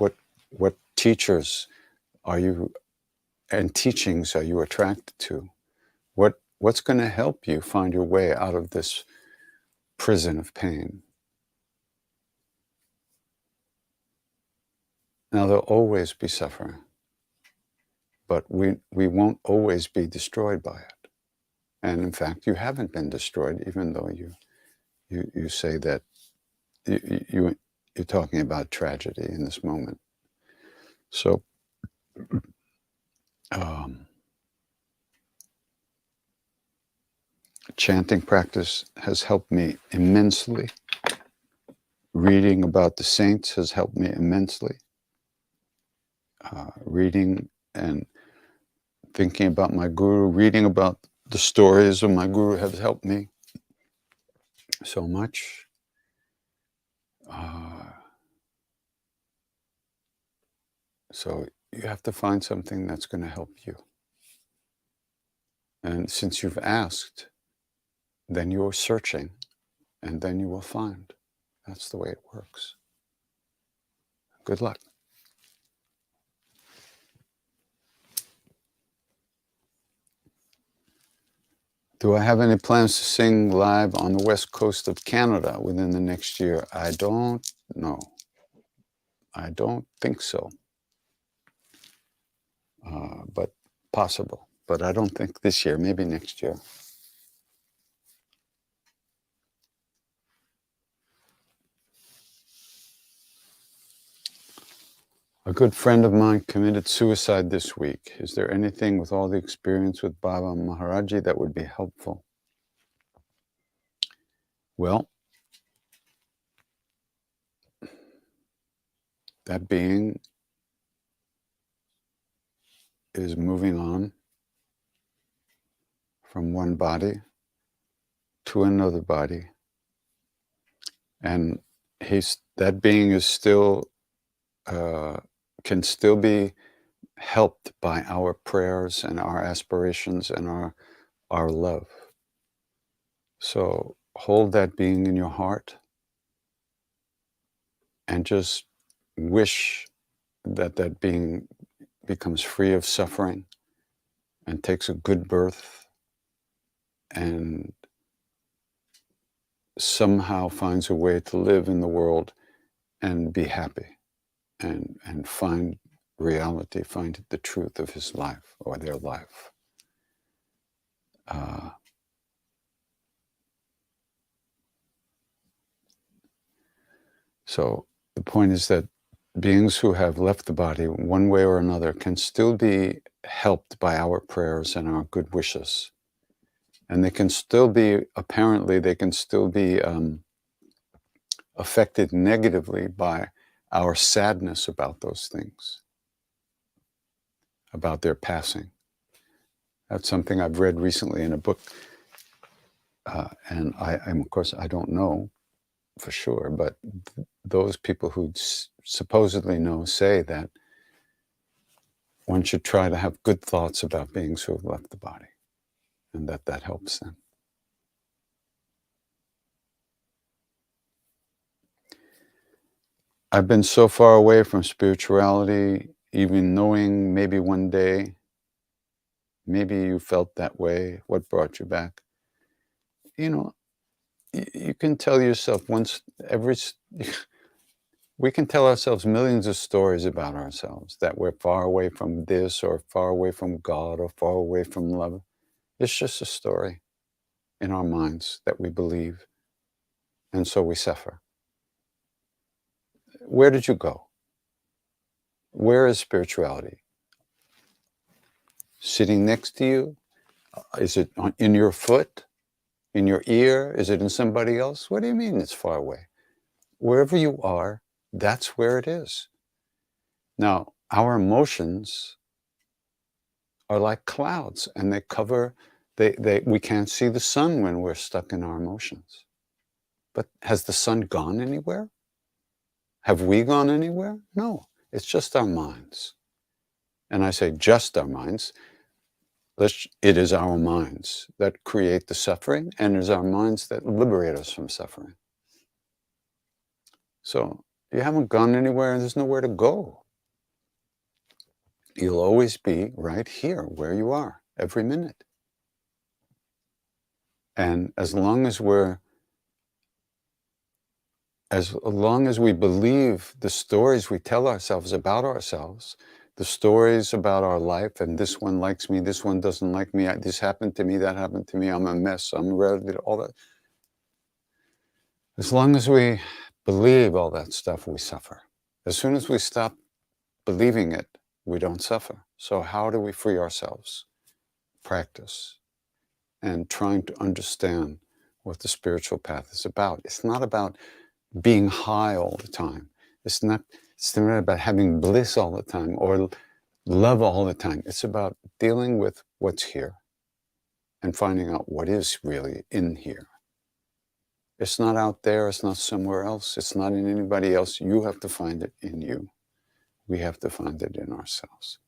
what teachers are you and teachings are you attracted to? What's going to help you find your way out of this prison of pain? Now, there'll always be suffering, but we won't always be destroyed by it. And in fact, you haven't been destroyed, even though you say that you're talking about tragedy in this moment. So, chanting practice has helped me immensely. Reading about the saints has helped me immensely. Reading and thinking about my guru, reading about the stories of my guru has helped me so much. So you have to find something that's going to help you. And since you've asked, then you're searching, and then you will find. That's the way it works. Good luck. Do I have any plans to sing live on the west coast of Canada within the next year? I don't know. I don't think so. But possible. But I don't think this year, maybe next year. A good friend of mine committed suicide this week. Is there anything with all the experience with Baba Maharaji that would be helpful? Well, that being is moving on from one body to another body. And that being is still, can still be helped by our prayers and our aspirations and our love. So hold that being in your heart and just wish that that being becomes free of suffering and takes a good birth and somehow finds a way to live in the world and be happy and find reality, find the truth of his life or their life. So the point is that beings who have left the body one way or another can still be helped by our prayers and our good wishes. And they can still be, apparently, they can still be affected negatively by our sadness about those things. about their passing. That's something I've read recently in a book. And of course, I don't know for sure, but those people who supposedly know say that one should try to have good thoughts about beings who have left the body, and that helps them. I've been so far away from spirituality, even knowing maybe one day, maybe you felt that way. What brought you back? You know, you can tell yourself we can tell ourselves millions of stories about ourselves, that we're far away from this or far away from God or far away from love. It's just a story in our minds that we believe, and so we suffer. Where did you go? Where is spirituality? Sitting next to you? Is it in your foot? In your ear? Is it in somebody else? What do you mean it's far away? Wherever you are, that's where it is. Now, our emotions are like clouds, and they cover, we can't see the sun when we're stuck in our emotions. But has the sun gone anywhere? Have we gone anywhere? No, it's just our minds. And I say just our minds. It is our minds that create the suffering, and it is our minds that liberate us from suffering. So you haven't gone anywhere, and there's nowhere to go. You'll always be right here where you are every minute. And as long as we believe the stories we tell ourselves about ourselves, the stories about our life, and this one likes me, this one doesn't like me, this happened to me, that happened to me, I'm a mess, I'm ready, all that. As long as we believe all that stuff, we suffer. As soon as we stop believing it, we don't suffer. So how do we free ourselves? Practice and trying to understand what the spiritual path is about. It's not about being high all the time. It's not about having bliss all the time or love all the time. It's about dealing with what's here and finding out what is really in here. It's not out there, it's not somewhere else, it's not in anybody else. You have to find it in you. We have to find it in ourselves.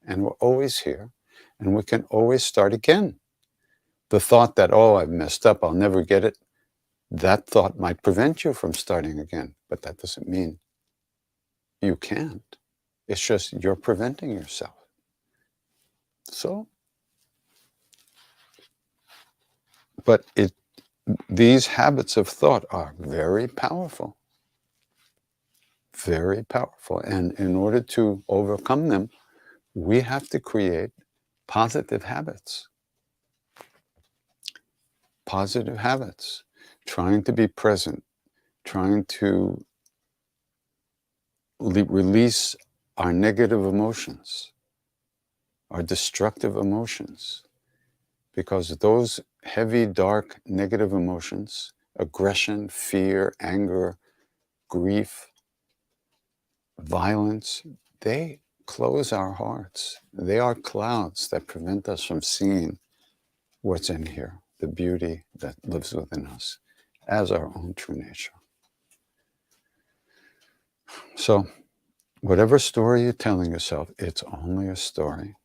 And we're always here, and we can always start again. The thought that, oh, I've messed up, I'll never get it, that thought might prevent you from starting again, but that doesn't mean you can't. It's just you're preventing yourself. So, but these habits of thought are very powerful. Very powerful. And in order to overcome them, we have to create positive habits. Positive habits. Trying to be present. Trying to release our negative emotions, our destructive emotions. Because those heavy, dark, negative emotions, aggression, fear, anger, grief, violence, they close our hearts. They are clouds that prevent us from seeing what's in here, the beauty that lives within us as our own true nature. So, whatever story you're telling yourself, it's only a story,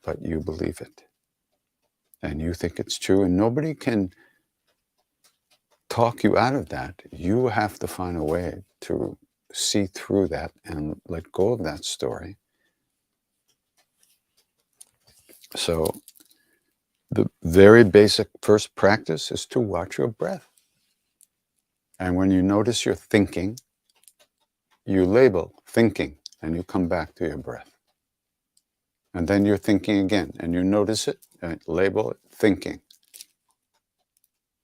but you believe it. And you think it's true, and nobody can talk you out of that. You have to find a way to see through that and let go of that story. So the very basic first practice is to watch your breath. And when you notice you're thinking, you label thinking and you come back to your breath. And then you're thinking again and you notice it and label it thinking.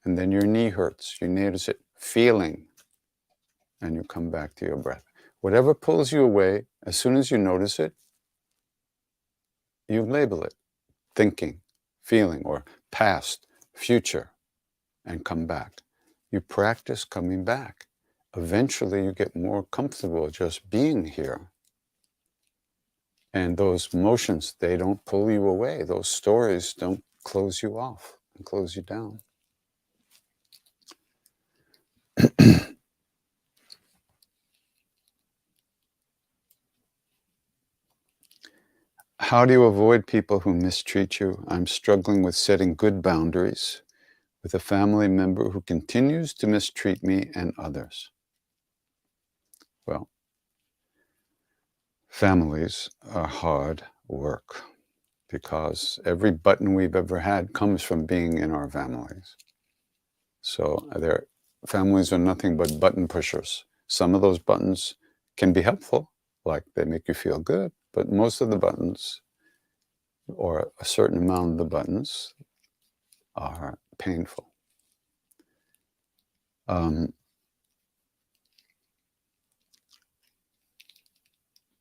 And then your knee hurts, you notice it feeling and you come back to your breath. Whatever pulls you away, as soon as you notice it, you label it thinking, feeling, or past, future, and come back. You practice coming back. Eventually you get more comfortable just being here. And those emotions, they don't pull you away. Those stories don't close you off and close you down. How do you avoid people who mistreat you? I'm struggling with setting good boundaries with a family member who continues to mistreat me and others. Well, families are hard work because every button we've ever had comes from being in our families. So their families are nothing but button pushers. Some of those buttons can be helpful, like they make you feel good, but most of the buttons, or a certain amount of the buttons, are painful.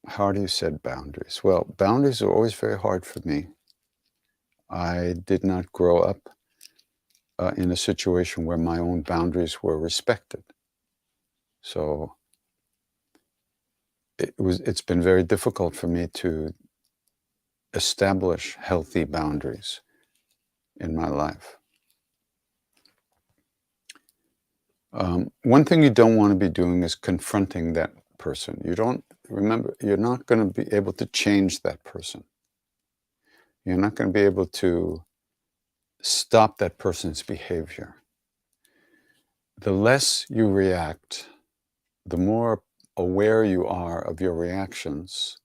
How do you set boundaries? Well, boundaries are always very hard for me. I did not grow up in a situation where my own boundaries were respected. So it's been very difficult for me to establish healthy boundaries in my life. One thing you don't want to be doing is confronting that person. Remember, you're not going to be able to change that person. You're not going to be able to stop that person's behavior. The less you react, the more aware you are of your reactions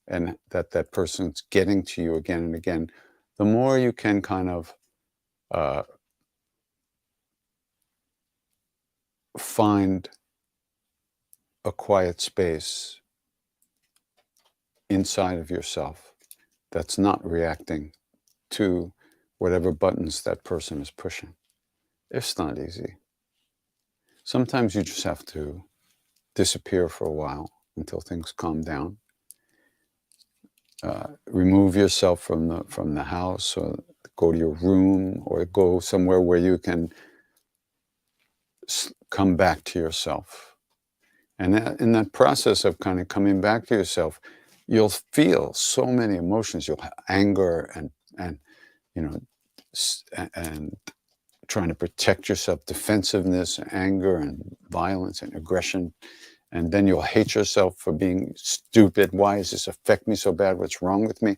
and that person's getting to you again and again, the more you can kind of find a quiet space inside of yourself that's not reacting to whatever buttons that person is pushing. It's not easy. Sometimes you just have to disappear for a while until things calm down. Remove yourself from the house, or go to your room, or go somewhere where you can come back to yourself. And in that process of kind of coming back to yourself, you'll feel so many emotions. You'll have anger and trying to protect yourself, defensiveness, anger, and violence and aggression. And then you'll hate yourself for being stupid. Why does this affect me so bad? What's wrong with me?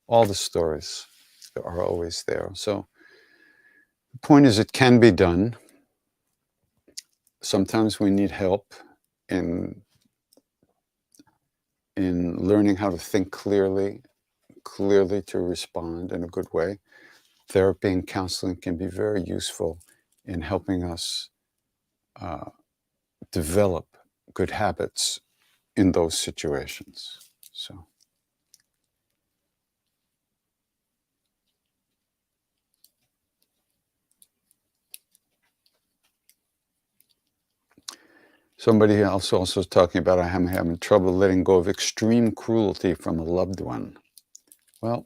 All the stories are always there. So the point is, it can be done. Sometimes we need help in learning how to think clearly to respond in a good way. Therapy and counseling can be very useful in helping us develop good habits in those situations. So. Somebody else also talking about, I'm having trouble letting go of extreme cruelty from a loved one. Well,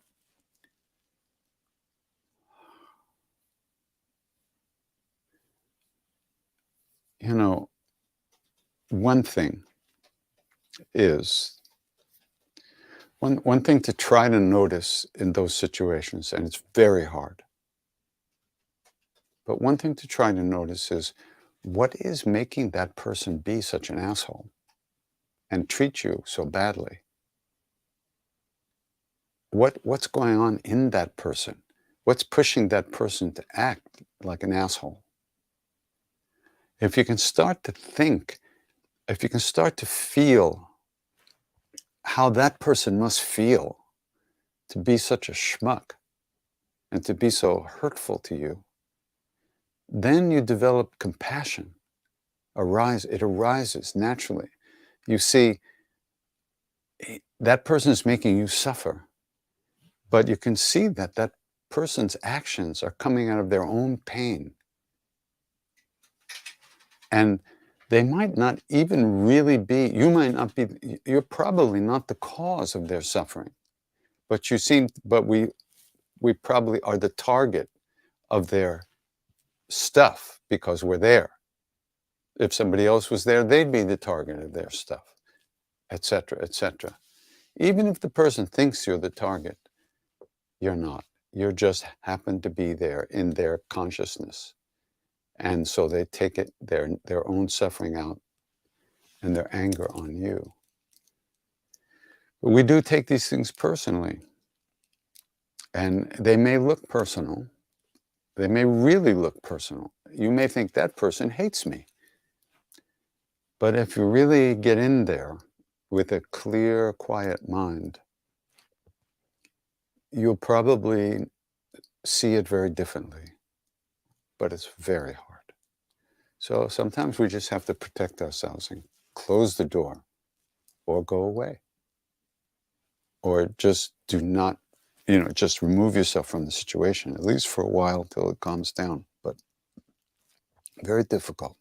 one thing is, one thing to try to notice in those situations, and it's very hard, but one thing to try to notice is, what is making that person be such an asshole and treat you so badly? What's going on in that person? What's pushing that person to act like an asshole? If you can start to think, if you can start to feel how that person must feel to be such a schmuck and to be so hurtful to you, then you develop compassion. It arises naturally. You see, that person is making you suffer, but you can see that that person's actions are coming out of their own pain. And they might not even really be, you're probably not the cause of their suffering, but we probably are the target of their stuff because we're there. If somebody else was there, they'd be the target of their stuff, etc., etc. Even if the person thinks you're the target, you're not. You just happen to be there in their consciousness. And so they take it, their own suffering out and their anger on you. But we do take these things personally. And they may look personal. They may really look personal. You may think that person hates me. But if you really get in there with a clear, quiet mind, you'll probably see it very differently. But it's very hard. So sometimes we just have to protect ourselves and close the door or go away. Or just do not, just remove yourself from the situation, at least for a while till it calms down. But very difficult.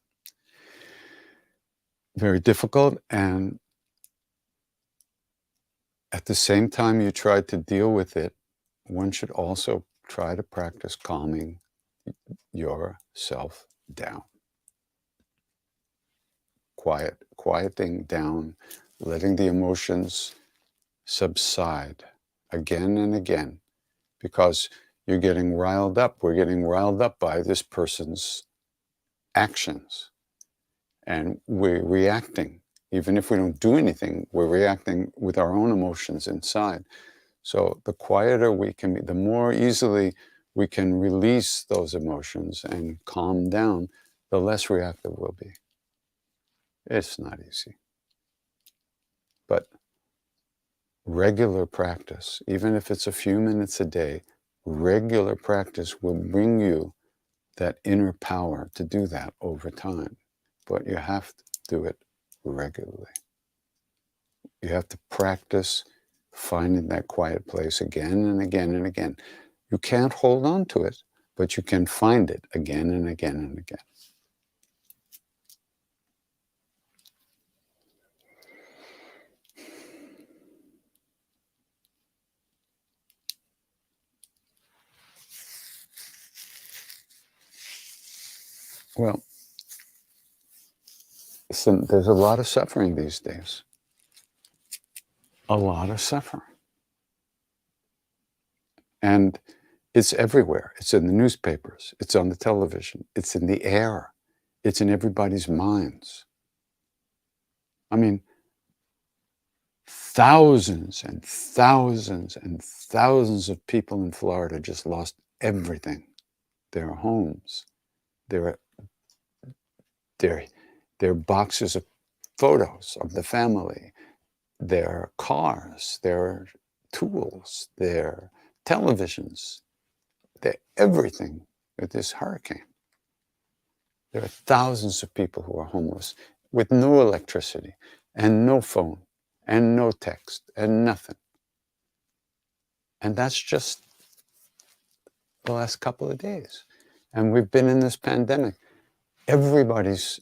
Very difficult. And at the same time you try to deal with it, one should also try to practice calming yourself down. Quieting down, letting the emotions subside again and again, because you're getting riled up. We're getting riled up by this person's actions, and we're reacting. Even if we don't do anything, we're reacting with our own emotions inside. So the quieter we can be, the more easily we can release those emotions and calm down, the less reactive we'll be. It's not easy. But regular practice, even if it's a few minutes a day, regular practice will bring you that inner power to do that over time. But you have to do it regularly. You have to practice finding that quiet place again and again and again. You can't hold on to it, but you can find it again and again and again. Well, there's a lot of suffering these days. A lot of suffering. And it's everywhere. It's in the newspapers. It's on the television. It's in the air. It's in everybody's minds. I mean, thousands and thousands and thousands of people in Florida just lost everything. Their homes, their boxes of photos of the family, their cars, their tools, their televisions, their everything with this hurricane. There are thousands of people who are homeless with no electricity and no phone and no text and nothing. And that's just the last couple of days. And we've been in this pandemic. Everybody's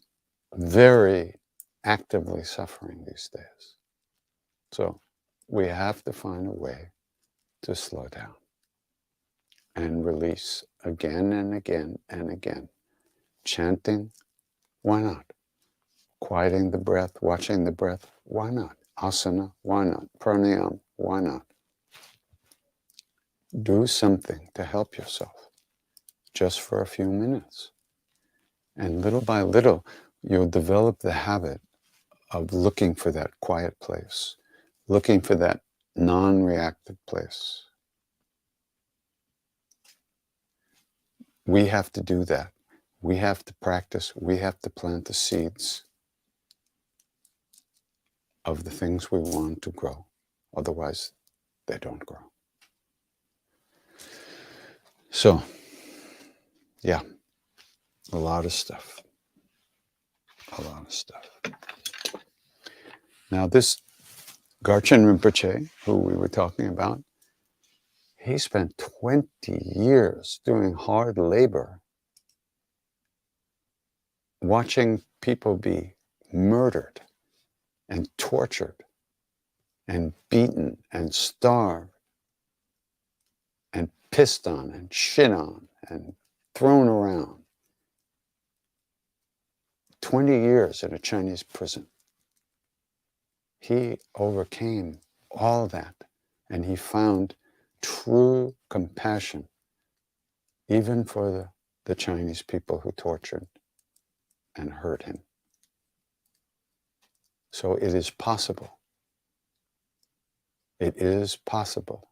very actively suffering these days. So we have to find a way to slow down and release again and again and again. Chanting, why not? Quieting the breath, watching the breath, why not? Asana, why not? Pranayama, why not? Do something to help yourself, just for a few minutes. And little by little, you'll develop the habit of looking for that quiet place, looking for that non-reactive place. We have to do that. We have to practice. We have to plant the seeds of the things we want to grow. Otherwise, they don't grow. So, yeah, a lot of stuff. A lot of stuff. Now, this Garchen Rinpoche, who we were talking about, he spent 20 years doing hard labor, watching people be murdered and tortured and beaten and starved and pissed on and shit on and thrown around. 20 years in a Chinese prison. He overcame all that. And he found true compassion, even for the Chinese people who tortured and hurt him. So it is possible. It is possible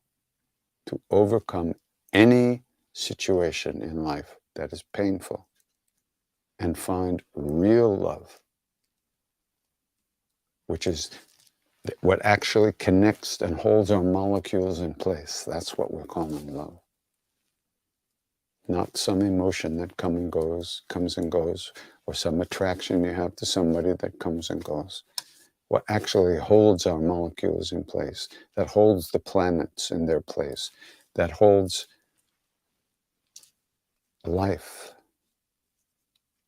to overcome any situation in life that is painful and find real love, which is what actually connects and holds our molecules in place. That's what we're calling love. Not some emotion that comes and goes, or some attraction you have to somebody that comes and goes. What actually holds our molecules in place, that holds the planets in their place, that holds life.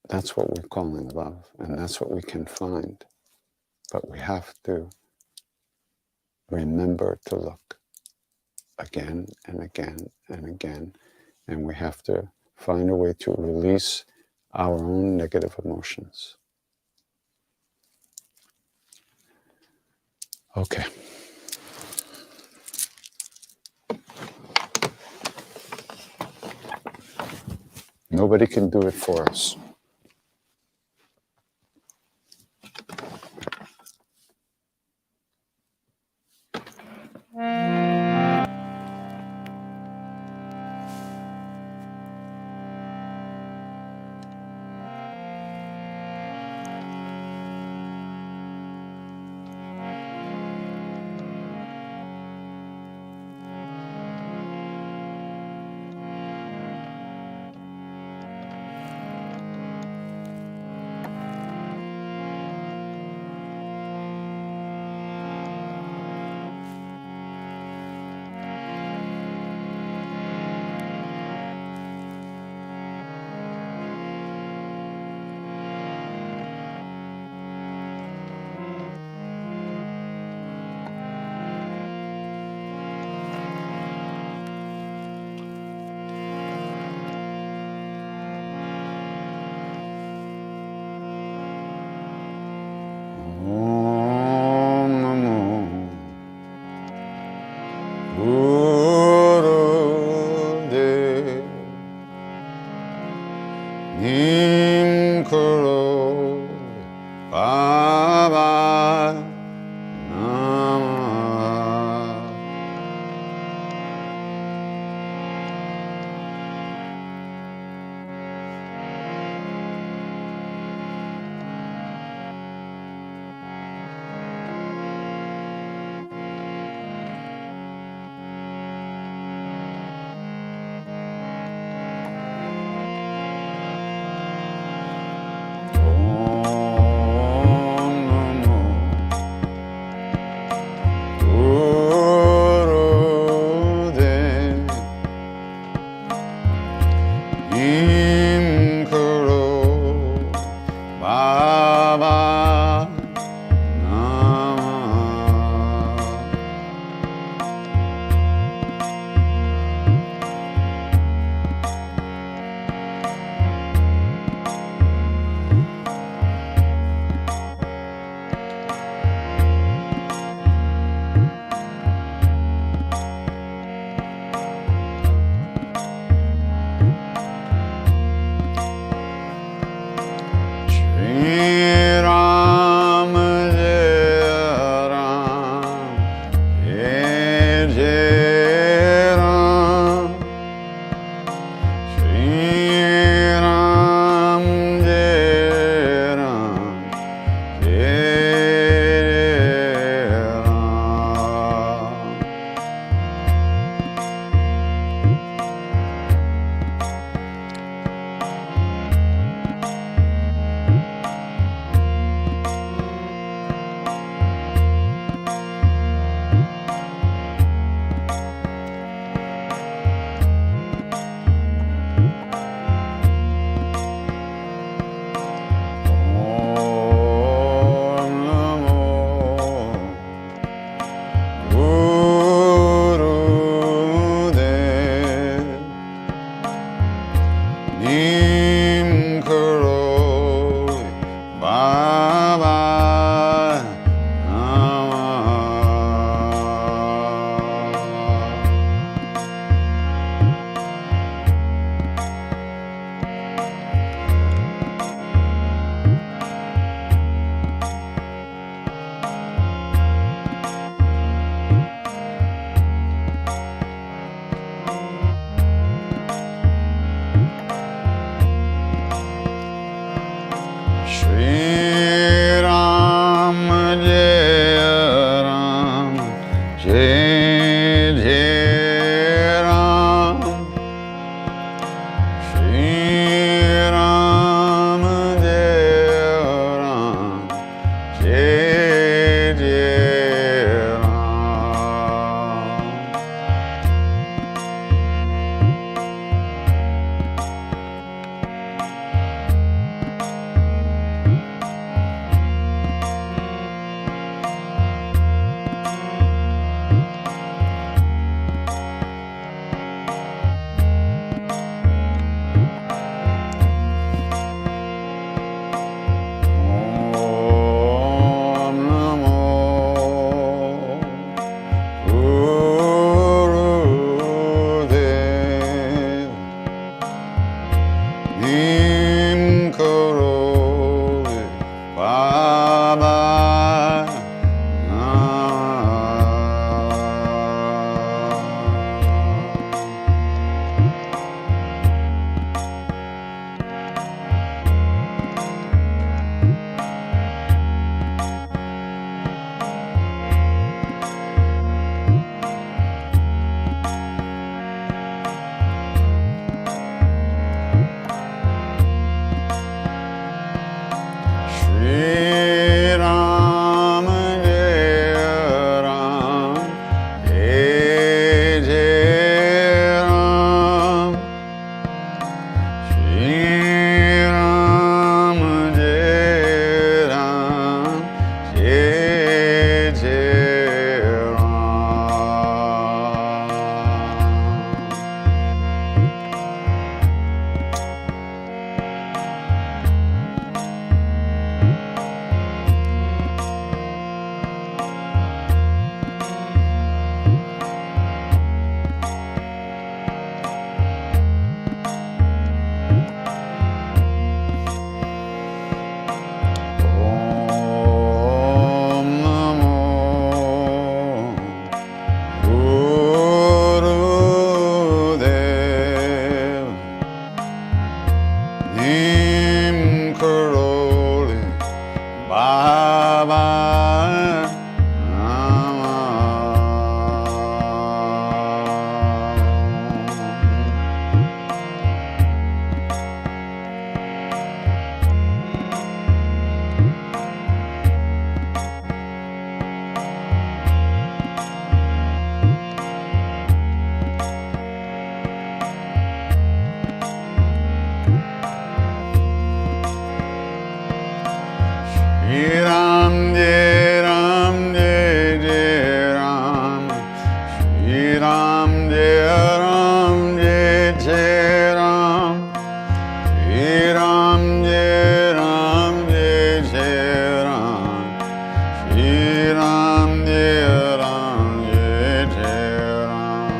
That's what we're calling love, and that's what we can find. But we have to remember to look again and again and again, and we have to find a way to release our own negative emotions. Okay. Nobody can do it for us. Shri Ram Jai Ram Jai Jai Ram Shri Ram Jai Ram Jai Jai Ram. Om Namo Gurudev Nim Karoli Baba Shri Ram Jai Ram Jai Jai Ram Shri Ram Jai Ram Jai Jai Ram. Om Namo Gurudev Nim Karoli Baba Shri Ram Jai Ram Jai Jai Ram Shri Ram Jai Ram Jai Jai Ram Shri Ram Jai Ram Jai Jai Ram Shri Ram Jai Ram Jai Jai Ram.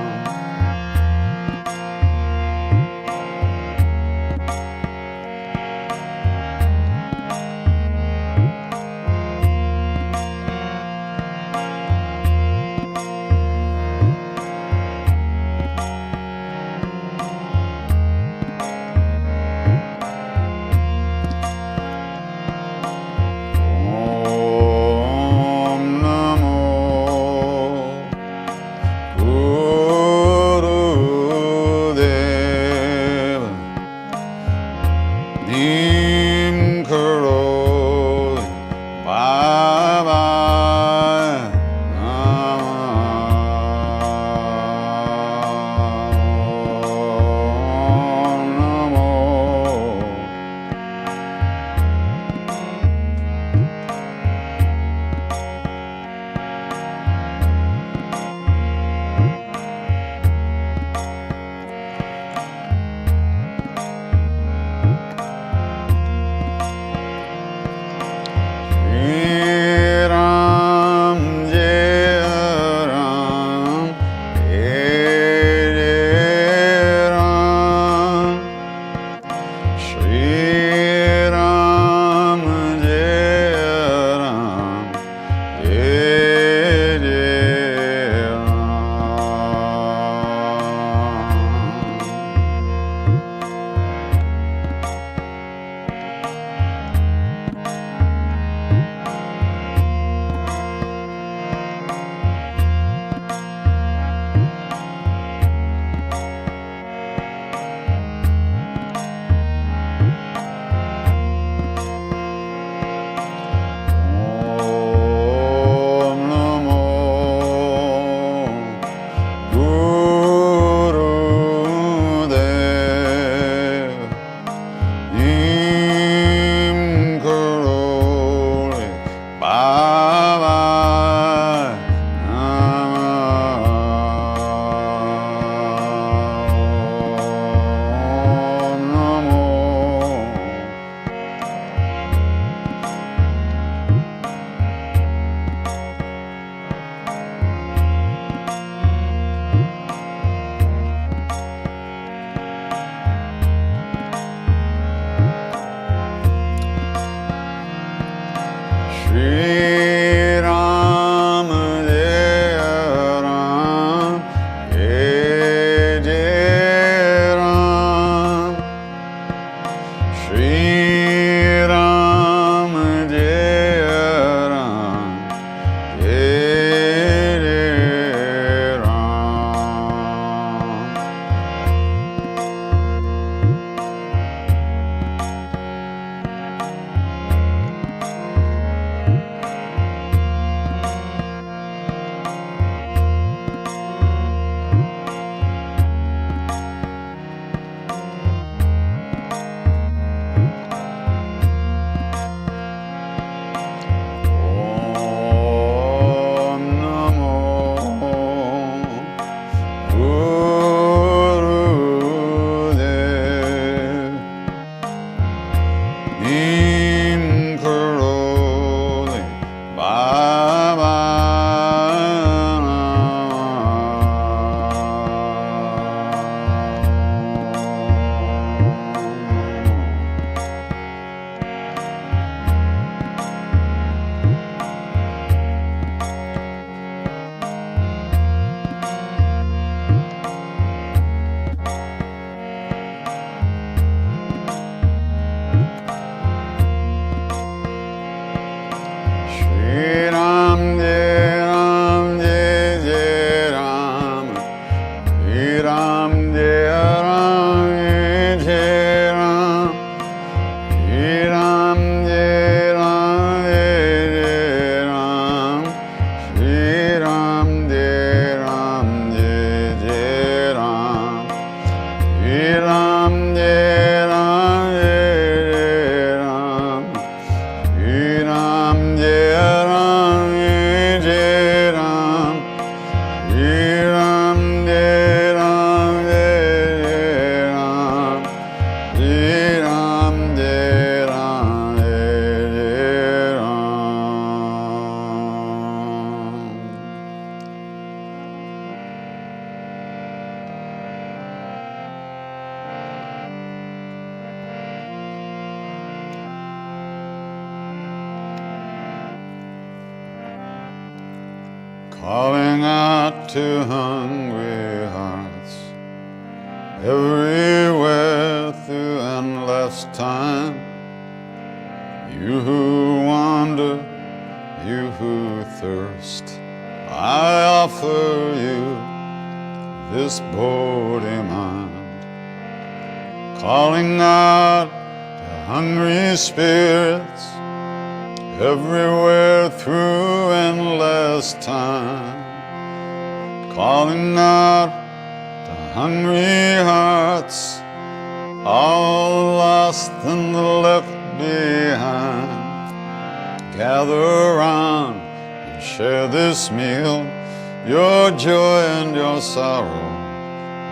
Shri Ram Jaya Ram, Jai Jai Ram. Shri Ram Jaya Ram, Jai Jai Ram. Om Namo Gurudev. Neem Karoli Baba. Shri Ram Jai Ram Jai Jai Ram. Shri Ram Jai Ram Jai Jai Ram. Shri Ram Jai Ram Jai Jai Ram. Shri Ram Jai Ram Jai Jai Ram. Shri Ram Jai Ram Jai Jai Ram. Shri Ram Jai Ram Jai Jai Ram. Shri Ram Jai Ram Jai Jai Ram. Shri Ram Jai Ram Jai Jai Ram. Calling out to hungry hearts everywhere through endless time. You who wander, you who thirst, I offer you this body mind. Calling out to hungry spirits everywhere through endless time. Calling out to hungry hearts, all lost and left behind. Gather round and share this meal, your joy and your sorrow,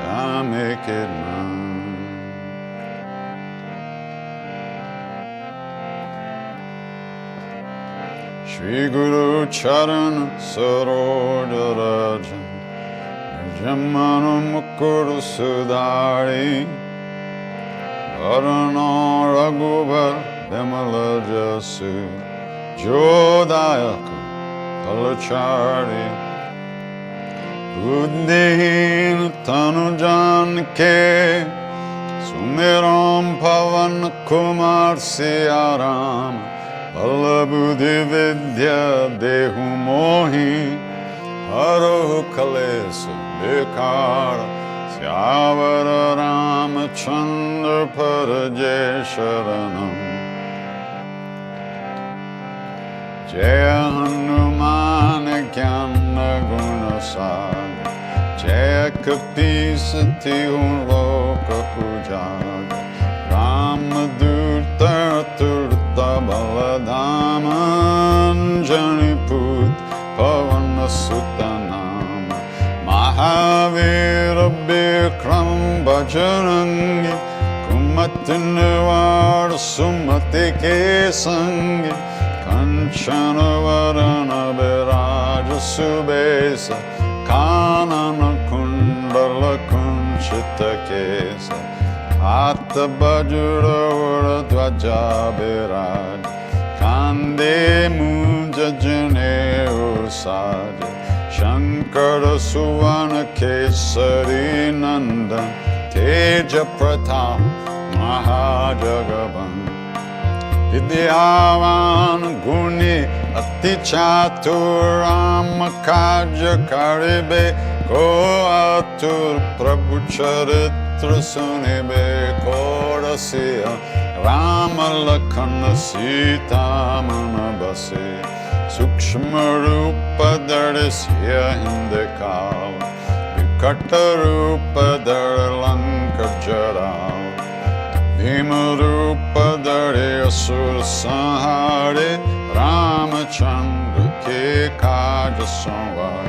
I make it mine. Shri Guru Charan Saroj Rajan Jamanu Mukur Sudari Varana Raghuvar Bimala Jasu Jodayaka Kalachari Buddhin Tanujan Ke Sumiram Pavan Kumar Siaram Balabuddhi Vidya Dehu Mohi Haro Kalesu Bekara Syavara Ramachandra Parajay Sharanam Jaya Hanuman Gyana Guna Saga Jaya Kapisati Loka Pujaga Ramadurta Turta Baladama Janiput Pavana Sutanama Mahavira Bikram Bhajarangi Kumatinvar Sumati Kesangi Kanchana Varana Viraja Subesa Kanana Kundala Kunchita Kesa Atta Bajura Dvaja Viraj Kande Mu jane usaj Shankara Suvana Kesari Nandan Teja Pratap Mahajagaban Vidyavan Guni Ati Chaturam Kaja Karibe Ko Atur Prabhu Charitra Sunibe Kodasiya Rama Lakhana Sita Manabase Sukshma Rupa Darisya Hindekav Vikata Rupa Daralanka Jarav Bhima Rupa Dare Asur Sahare Ramachandra Ke Kaja Samvar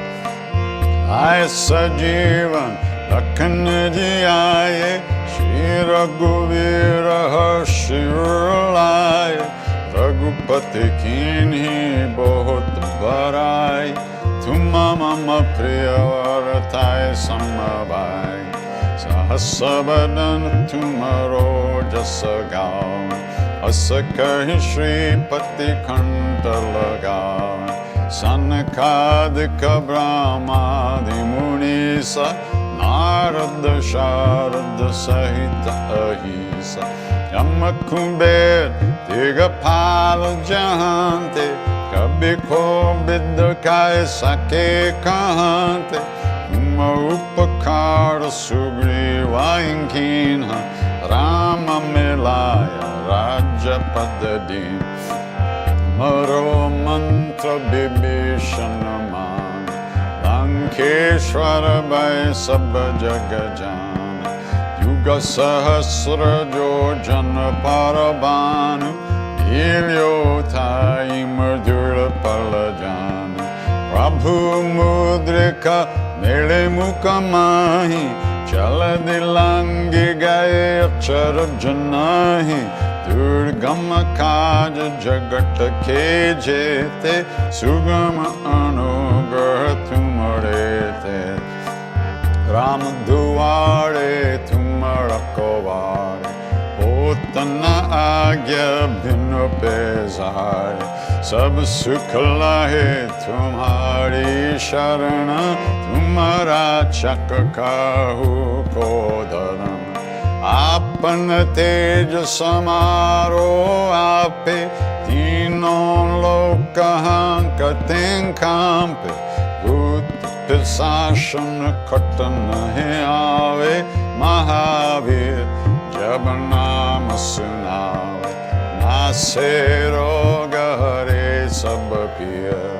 Ay Sajivan Lakhana Ji Aaye Shri Raghuvira Harshirlaye Raghupati Kinhi Bahut Barai Tumma Mama Priya Varatai Samabhai Sahasabadan Tumaro Jasagav Asakahi Shri Pati Kanta Lagav Sanakadika Brahmadi Munisa Narada Sharada Sahita Ahisa Yamakumbed Digapala Jahante Kabiko Biddakai Sake Kahante Upakara Sugriva Inkinha Rama Melaya Raja Padadin Maro Mantra Bibhishanaman Lankeshwara Bhai Sabha Jagajana Yuga Sahasra Jojana Parabhanu Ilyotai Murdura Palajana Prabhu Mudrika Nele Mukamahi Chaladilangi Gaye Achara Janahi Durgama Kaja Jagata Kejete Sugama Anugrah Tumarete Rama Duare Tumarakovare Potana Agya Bhinu Pezare Sab Sukhalahe Tumhari Sharana Tumara Chakakahu Kodaram Apana Teja Samaro Ape Tinon Lokahan Katen Kampe Bhut Pisashana Katana He Ave Mahavir Jabanama Sunave Nasero Gare Sabapir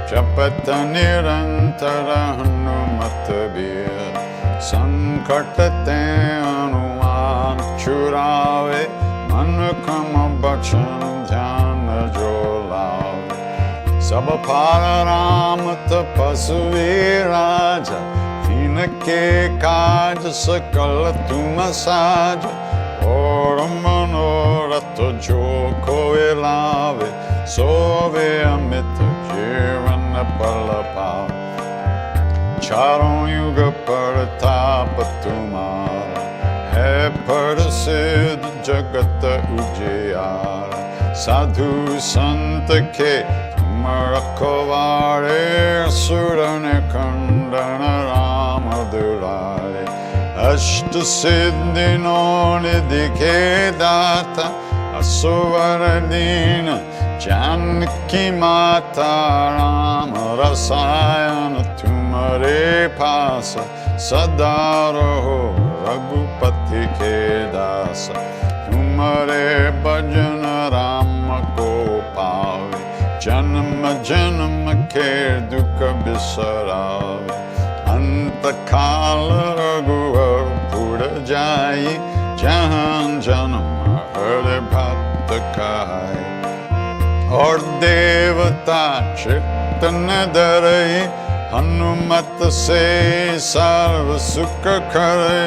Chapata Nirantara Hanumatabir Sankatate Anuman Churave Manukama Bachan Dhyana Jolave Sabapara Ramata Pasuvi Raja Tinake Kaja Sakala Tumasaja Oramanorato Joko Elave Sove Amita Jirana Palapa Charon Yuga Paratapa Tumara Hai Parasid Jagata Ujayara Sadhu Santa Ke Tumarakovare Surane Kandana Ramadurare Ashta Siddhi Noni Dike Data Asuvaradina Janki Mata Rama Rasayana Tumare Pasa Sadaraho Raghupati Ke Dasa Tumare Bhajana Rama Gopave Janma Janma Ke Dukha Bisarave Antakala Raghuvar Pura Jai Jahan Janama Hare Bhatta Kai Or Devata Chaitanya Dharai Hanumat Se Sarva Sukha Kare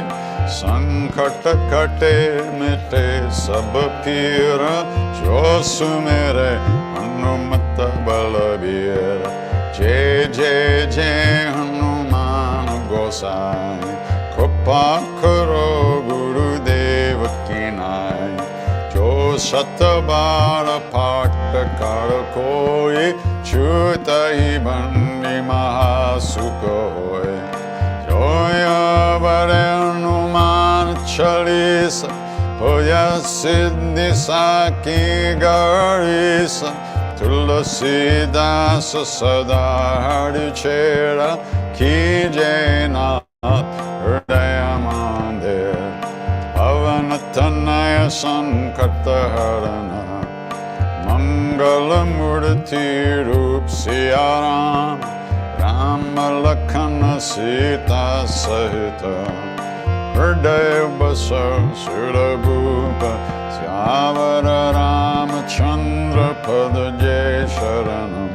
Sankata Kate Mete Sab Pira Jo Sumere Hanumata Balabira Jai Jai Jai Hanuman Gosai Kripa Karo Guru Deva Kinai Jo Satabara Pata Kara Koi Shuta Ibani Mahasukoy Joya Varenuman Chalisa Hoya Siddhi Saki Garisa Tulasi Dasa Sada Hari Chera Ki Jaina Hridaya Mandir Avanatanaya Sankartaharana Mangala Murti Rup Siyaram Rama Lakhana Sita Sahita Hridaya Basar Surabhupa Syavara Ramachandra Pada Jai Sharanam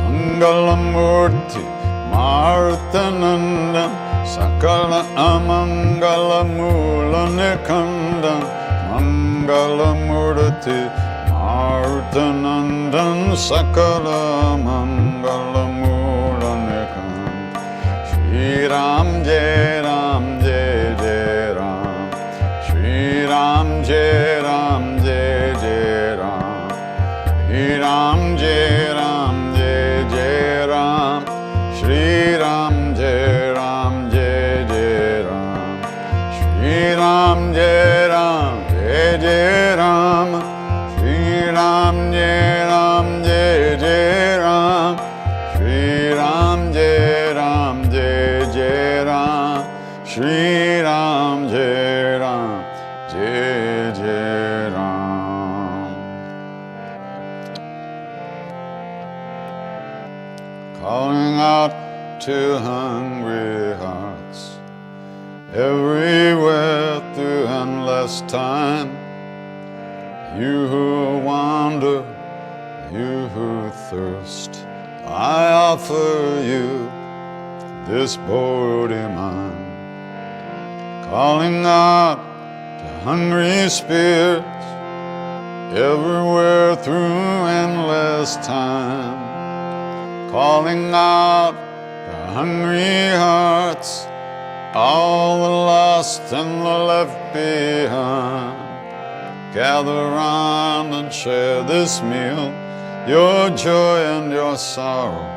Mangala Murti Martananda Sakala Amangala Mula Nikanda Mangala Murti Martanandan Sakala Mangala Mula Nikanda Shri Ram Jai Ram Jai Jai Ram Shri Ram Jai Ram Jai Jai Ram Shri Ram Jai Ram Jai Jai Ram Shri Ram Jai Ram Jai Jai Ram Shri Ram Jai Ram Jai Jai Ram Shri Ram Jai Ram Jai Jai Ram Shri Ram Jai Ram Jai Jai Ram Shri Ram Jai Ram Jai Jai Ram. Calling out to hungry hearts everywhere through endless time. You who wander, you who thirst, I offer you this bodhi mine. Calling out to hungry spirits everywhere through endless time. Calling out to hungry hearts, all the lost and the left behind. Gather round and share this meal, your joy and your sorrow,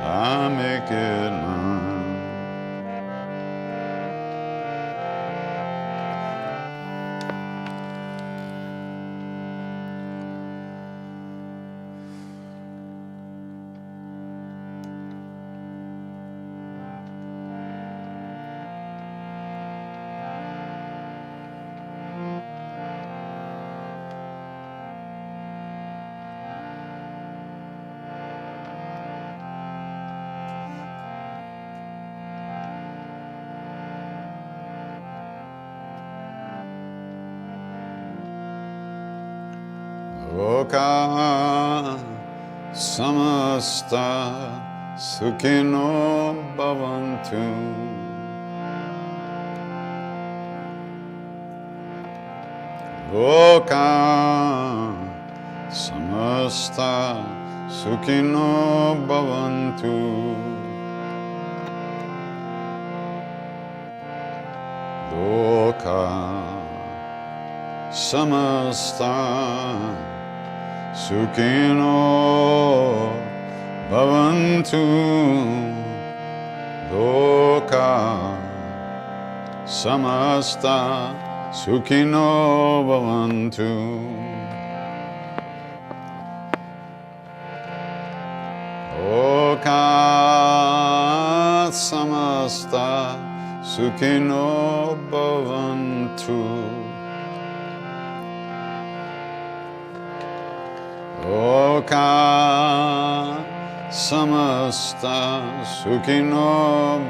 I make it mine. Loka samasta sukhino bhavantu. Loka samasta sukhino bhavantu. Loka samasta Sukhino bhavantu. Loka samasta sukhino bhavantu. Loka samasta sukhino bhavantu. Loka samasta sukhino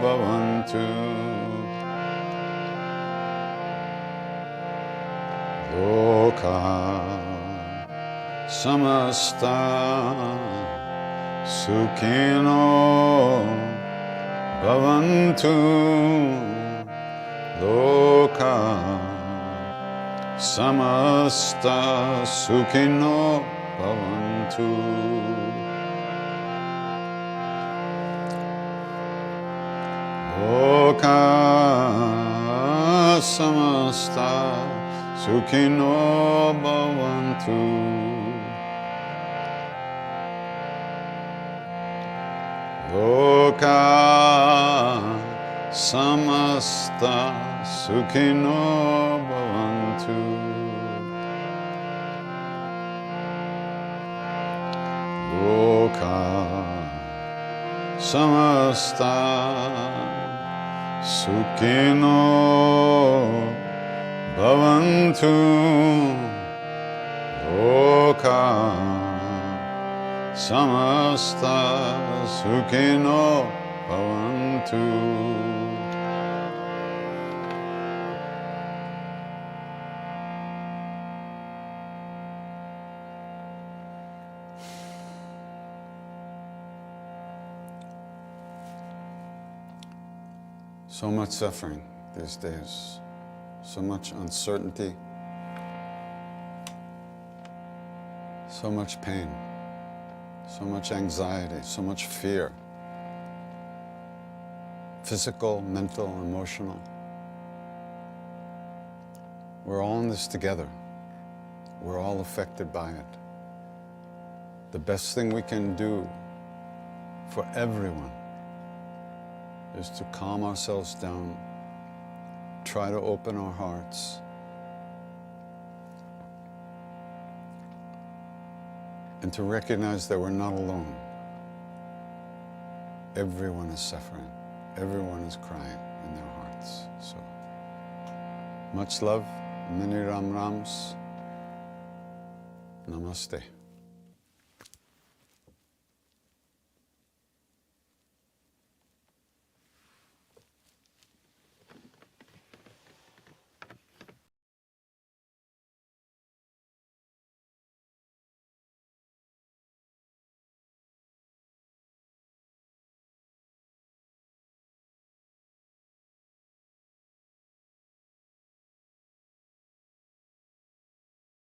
bhavantu. Loka samasta sukhino bhavantu. Loka samasta sukhino bhavantu. Loka samasta sukhino bhavantu. Loka samasta sukhino bhavantu. Loka samasta sukhino bhavantu. Loka samasta sukhino bhavantu. So much suffering these days, so much uncertainty, so much pain, so much anxiety, so much fear, physical, mental, emotional. We're all in this together. We're all affected by it. The best thing we can do for everyone is to calm ourselves down, try to open our hearts, and to recognize that we're not alone. Everyone is suffering. Everyone is crying in their hearts. So, much love, many Ram Rams. Namaste.